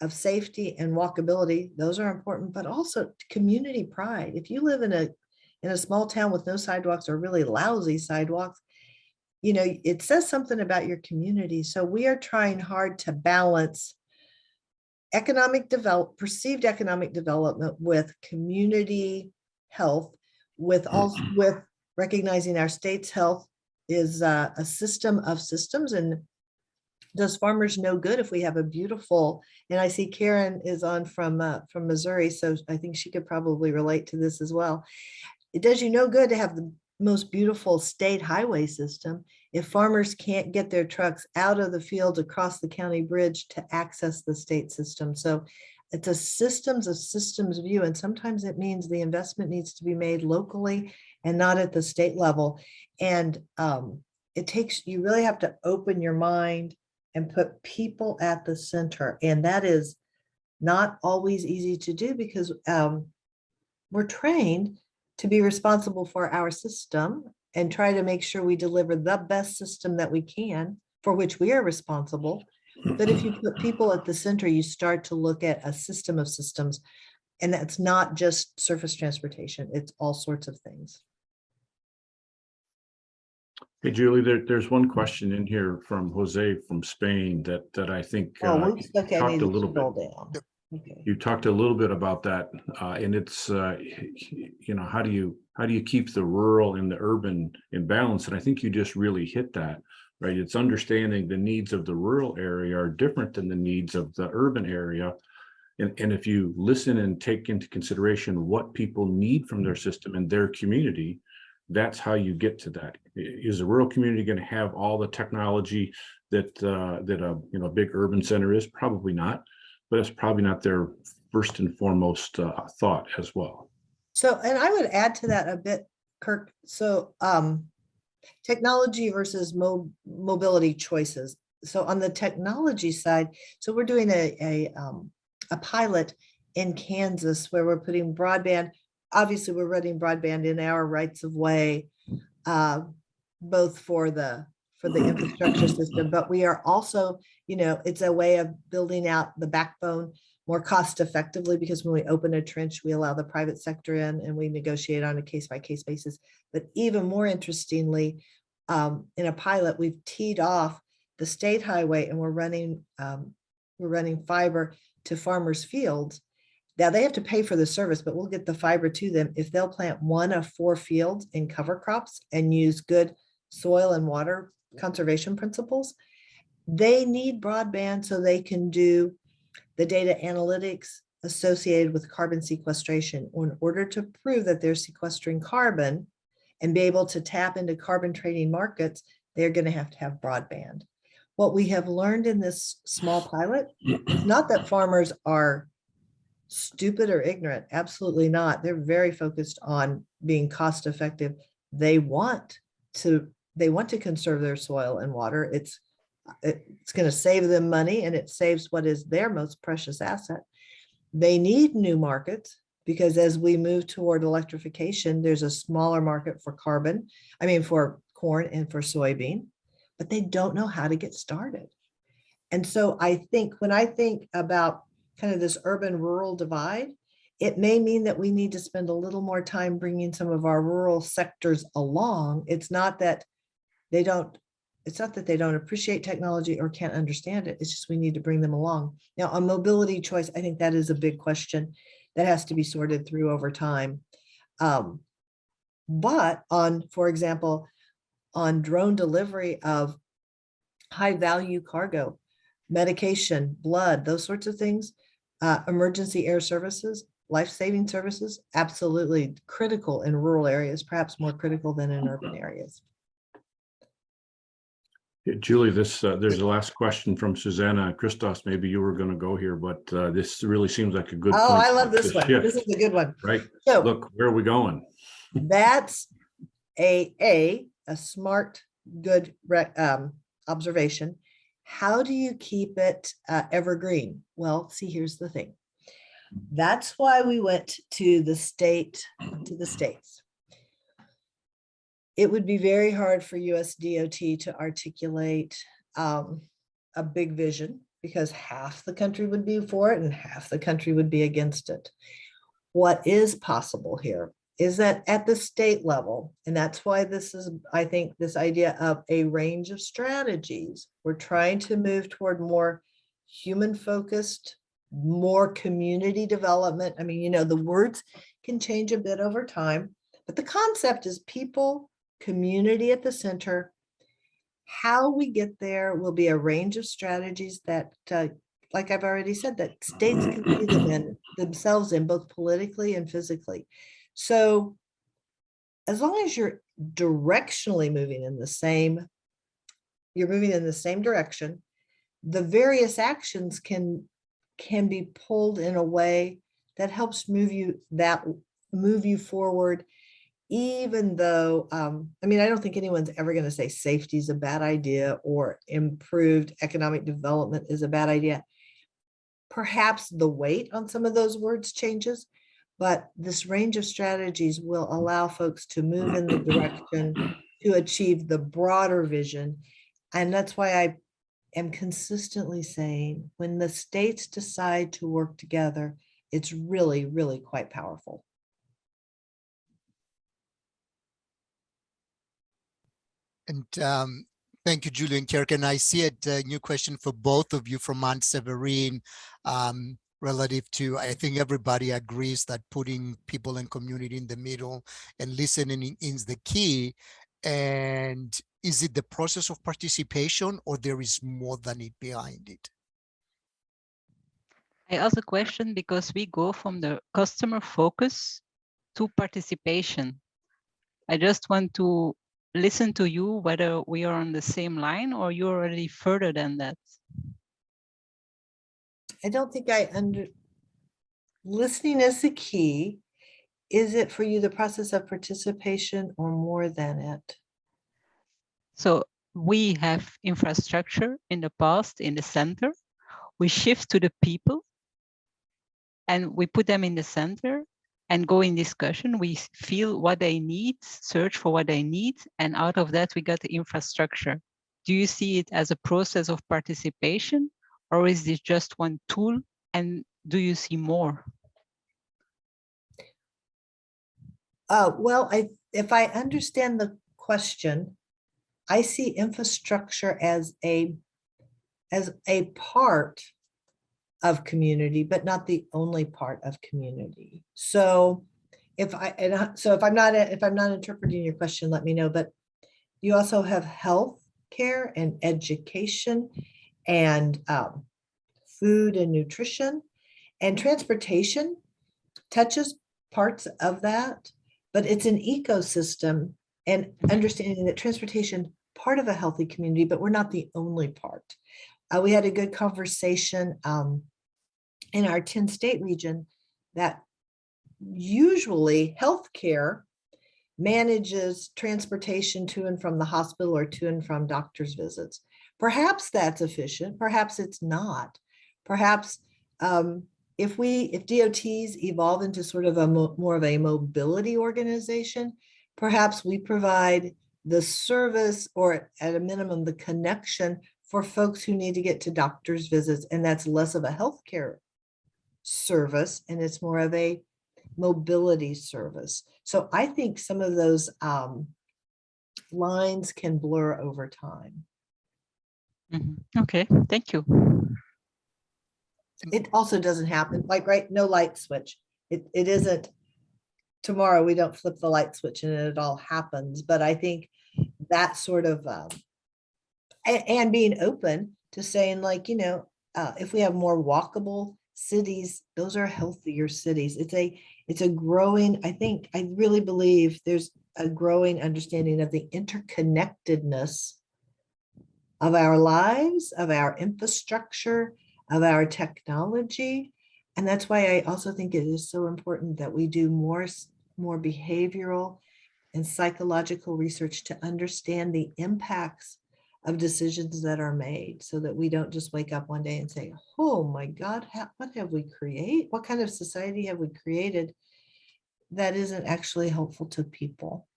safety and walkability. Those are important, but also community pride. If you live in a small town with no sidewalks or really lousy sidewalks, you know, it says something about your community. So we are trying hard to balance perceived economic development with community health, with recognizing our state's health is a system of systems, and does farmers no good if we have a beautiful, and I see Karen is on from Missouri, so I think she could probably relate to this as well. It does you no good to have the most beautiful state highway system if farmers can't get their trucks out of the field across the county bridge to access the state system. So it's a systems of systems view, and sometimes it means the investment needs to be made locally and not at the state level. And you really have to open your mind and put people at the center. And that is not always easy to do, because we're trained to be responsible for our system and try to make sure we deliver the best system that we can, for which we are responsible. But if you put people at the center, you start to look at a system of systems, and that's not just surface transportation, it's all sorts of things. Hey, Julie, there's one question in here from Jose from Spain that I think Okay, I need talked a to little scroll bit. down. Okay. You talked a little bit about that, and it's you know, how do you keep the rural and the urban in balance? And I think you just really hit that, right? It's understanding the needs of the rural area are different than the needs of the urban area. And if you listen and take into consideration what people need from their system and their community, that's how you get to that. Is the rural community going to have all the technology that a big urban center is? Probably not, but it's probably not their first and foremost thought as well. So, and I would add to that a bit, Kirk. So technology versus mobility choices. So on the technology side, so we're doing a pilot in Kansas where we're putting broadband. Obviously, we're running broadband in our rights of way, both for the infrastructure system, but we are also, you know, it's a way of building out the backbone more cost effectively, because when we open a trench, we allow the private sector in and we negotiate on a case-by-case basis. But even more interestingly, in a pilot, we've teed off the state highway and we're running fiber to farmers' fields. Now they have to pay for the service, but we'll get the fiber to them if they'll plant 1 of 4 fields in cover crops and use good soil and water conservation principles. They need broadband so they can do the data analytics associated with carbon sequestration. In order to prove that they're sequestering carbon and be able to tap into carbon trading markets, they're going to have broadband. What we have learned in this small pilot is not that farmers are stupid or ignorant. Absolutely not. They're very focused on being cost effective. They want to conserve their soil and water. It's going to save them money, and it saves what is their most precious asset. They need new markets, because as we move toward electrification, there's a smaller market for for corn and for soybean, but they don't know how to get started. And so I think when I think about kind of this urban rural divide, it may mean that we need to spend a little more time bringing some of our rural sectors along. It's not that they don't appreciate technology or can't understand it. It's just we need to bring them along. Now, on mobility choice, I think that is a big question that has to be sorted through over time. But for example, on drone delivery of high value cargo, medication, blood, those sorts of things, emergency air services, life-saving services, absolutely critical in rural areas, perhaps more critical than in urban areas. Julie, there's the last question from Susanna. Christos, maybe you were going to go here, but this really seems like a good Oh, point I love this to one. shift, This is a good one. right? So Look, where are we going? that's a smart, good observation. How do you keep it evergreen? Well, see, here's the thing. That's why we went to the states. It would be very hard for US DOT to articulate a big vision because half the country would be for it and half the country would be against it. What is possible here is that at the state level, and that's why this is, I think, this idea of a range of strategies, we're trying to move toward more human-focused, more community development. I mean, you know, the words can change a bit over time, but the concept is people, community at the center. How we get there will be a range of strategies that, like I've already said, that states can see them in themselves in both politically and physically. So as long as you're directionally moving in the same, you're moving in the same direction, the various actions can be pulled in a way that helps move you forward, even though, I mean, I don't think anyone's ever going to say safety is a bad idea or improved economic development is a bad idea. Perhaps the weight on some of those words changes, but this range of strategies will allow folks to move in the direction to achieve the broader vision. And that's why I am consistently saying when the states decide to work together, it's really, really quite powerful. And thank you, Julie and Kirk. And I see a new question for both of you from Aunt Severine, relative to, I think everybody agrees that putting people and community in the middle and listening is the key. And is it the process of participation or there is more than it behind it? I ask a question because we go from the customer focus to participation. I just want to listen to you, whether we are on the same line or you're already further than that. I don't think listening is the key. Is it for you the process of participation or more than it? So we have infrastructure in the past in the center. We shift to the people and we put them in the center and go in discussion. We feel what they need, search for what they need, and out of that we got the infrastructure. Do you see it as a process of participation, or is this just one tool, and do you see more? Well, if I understand the question, I see infrastructure as a part of community, but not the only part of community. So if I'm not interpreting your question, let me know. But you also have health care and education and food and nutrition, and transportation touches parts of that, but it's an ecosystem, and understanding that transportation part of a healthy community, but we're not the only part. We had a good conversation in our 10-state region that usually healthcare manages transportation to and from the hospital or to and from doctor's visits. Perhaps that's efficient, perhaps it's not. Perhaps if DOTs evolve into sort of a more of a mobility organization, perhaps we provide the service or at a minimum the connection for folks who need to get to doctor's visits, and that's less of a healthcare service and it's more of a mobility service. So I think some of those lines can blur over time. Okay, thank you. It also doesn't happen like, right, no light switch. It isn't tomorrow we don't flip the light switch and it all happens. But I think that sort of and being open to saying, like, you know, if we have more walkable cities, those are healthier cities. It's a growing, I really believe there's a growing understanding of the interconnectedness of our lives, of our infrastructure, of our technology. And that's why I also think it is so important that we do more behavioral and psychological research to understand the impacts of decisions that are made, so that we don't just wake up one day and say, oh my God, what have we created? What kind of society have we created that isn't actually helpful to people?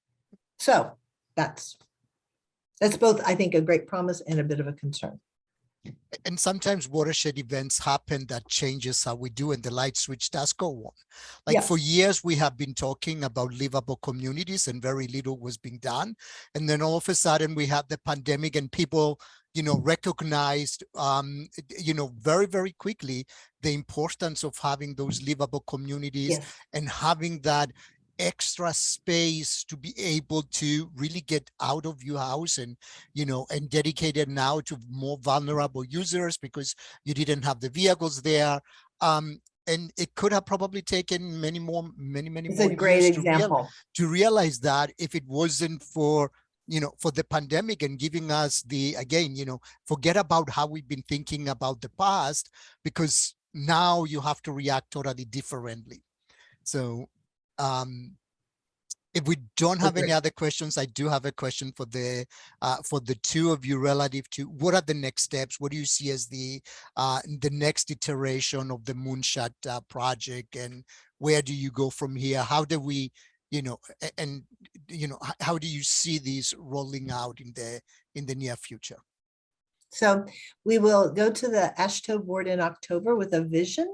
So that's both, I think, a great promise and a bit of a concern. And sometimes watershed events happen that changes how we do, and the light switch does go on. Like for years, we have been talking about livable communities and very little was being done. And then all of a sudden we had the pandemic and people, recognized, very, very quickly the importance of having those livable communities and having that extra space to be able to really get out of your house and and dedicate it now to more vulnerable users because you didn't have the vehicles there, and it could have probably taken many more years to realize that if it wasn't for for the pandemic and giving us forget about how we've been thinking about the past, because now you have to react totally differently. So if we don't have any other questions, I do have a question for the two of you relative to what are the next steps? What do you see as the next iteration of the Moonshot project, and where do you go from here? How do we, how do you see these rolling out in the near future? So we will go to the AASHTO board in October with a vision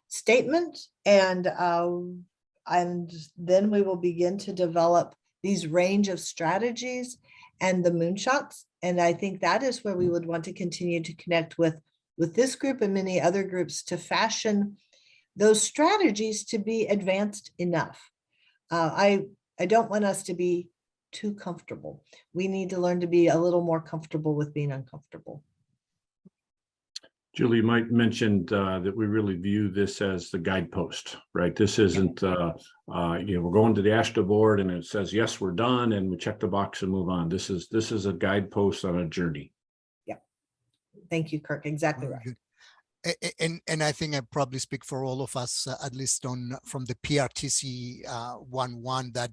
statement, and then we will begin to develop these range of strategies and the moonshots. And I think that is where we would want to continue to connect with this group and many other groups to fashion those strategies to be advanced enough. I don't want us to be too comfortable. We need to learn to be a little more comfortable with being uncomfortable. Julie, you might mention that we really view this as the guidepost, right? This isn't, we're going to the AASHTO board and it says, yes, we're done, and we check the box and move on. This is a guidepost on a journey. Yeah. Thank you, Kirk. Exactly right. And I think I probably speak for all of us, at least from the PRTC 1.1, that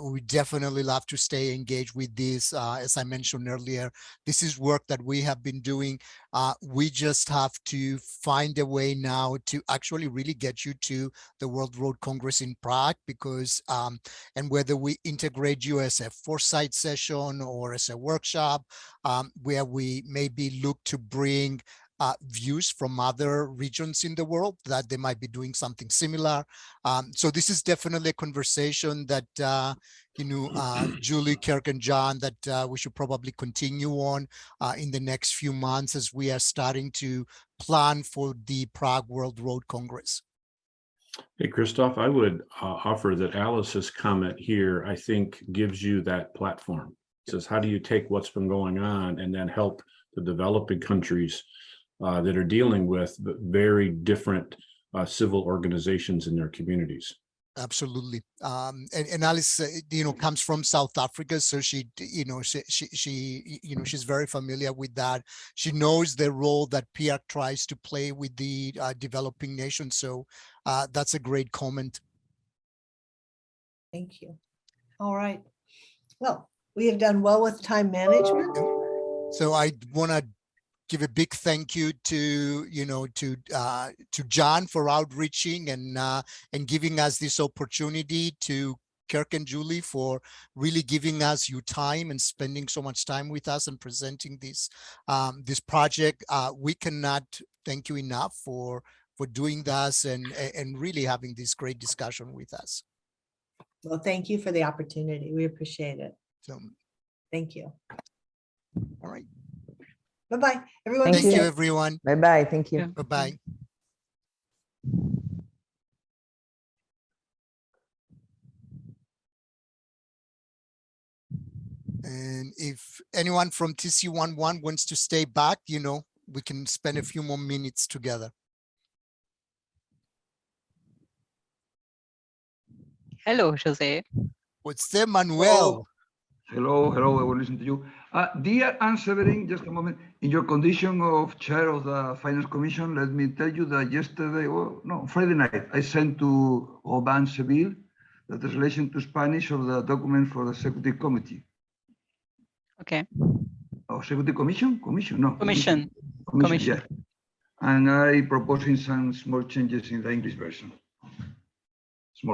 we definitely love to stay engaged with this. As I mentioned earlier, this is work that we have been doing. We just have to find a way now to actually really get you to the World Road Congress in Prague, because and whether we integrate you as a foresight session or as a workshop, where we maybe look to bring views from other regions in the world that they might be doing something similar. So this is definitely a conversation that, Julie, Kirk, and John, that we should probably continue on in the next few months as we are starting to plan for the Prague World Road Congress. Hey, Christoph, I would offer that Alice's comment here, I think, gives you that platform. It says, how do you take what's been going on and then help the developing countries that are dealing with very different civil organizations in their communities? Absolutely. And Alice, comes from South Africa, so she she's very familiar with that. She knows the role that PIAC tries to play with the developing nations. So that's a great comment. Thank you. All right. Well, we have done well with time management. So I want to give a big thank you to John for outreaching and giving us this opportunity, to Kirk and Julie for really giving us your time and spending so much time with us and presenting this this project. We cannot thank you enough for doing this and really having this great discussion with us. Well, thank you for the opportunity. We appreciate it. So, thank you. All right. Bye-bye, everyone. Thank you, everyone. Bye-bye. Thank you. Bye-bye. And if anyone from TC11 wants to stay back, we can spend a few more minutes together. Hello, Jose. Jose Manuel. Hello, hello, I will listen to you. Dear Anne Severin, just a moment. In your condition of chair of the Finance Commission, let me tell you that yesterday, Friday night, I sent to Robin Seville the translation to Spanish of the document for the Executive Committee. Okay. Oh, Executive Commission? Commission, no. Commission. Yeah. And I proposing some small changes in the English version.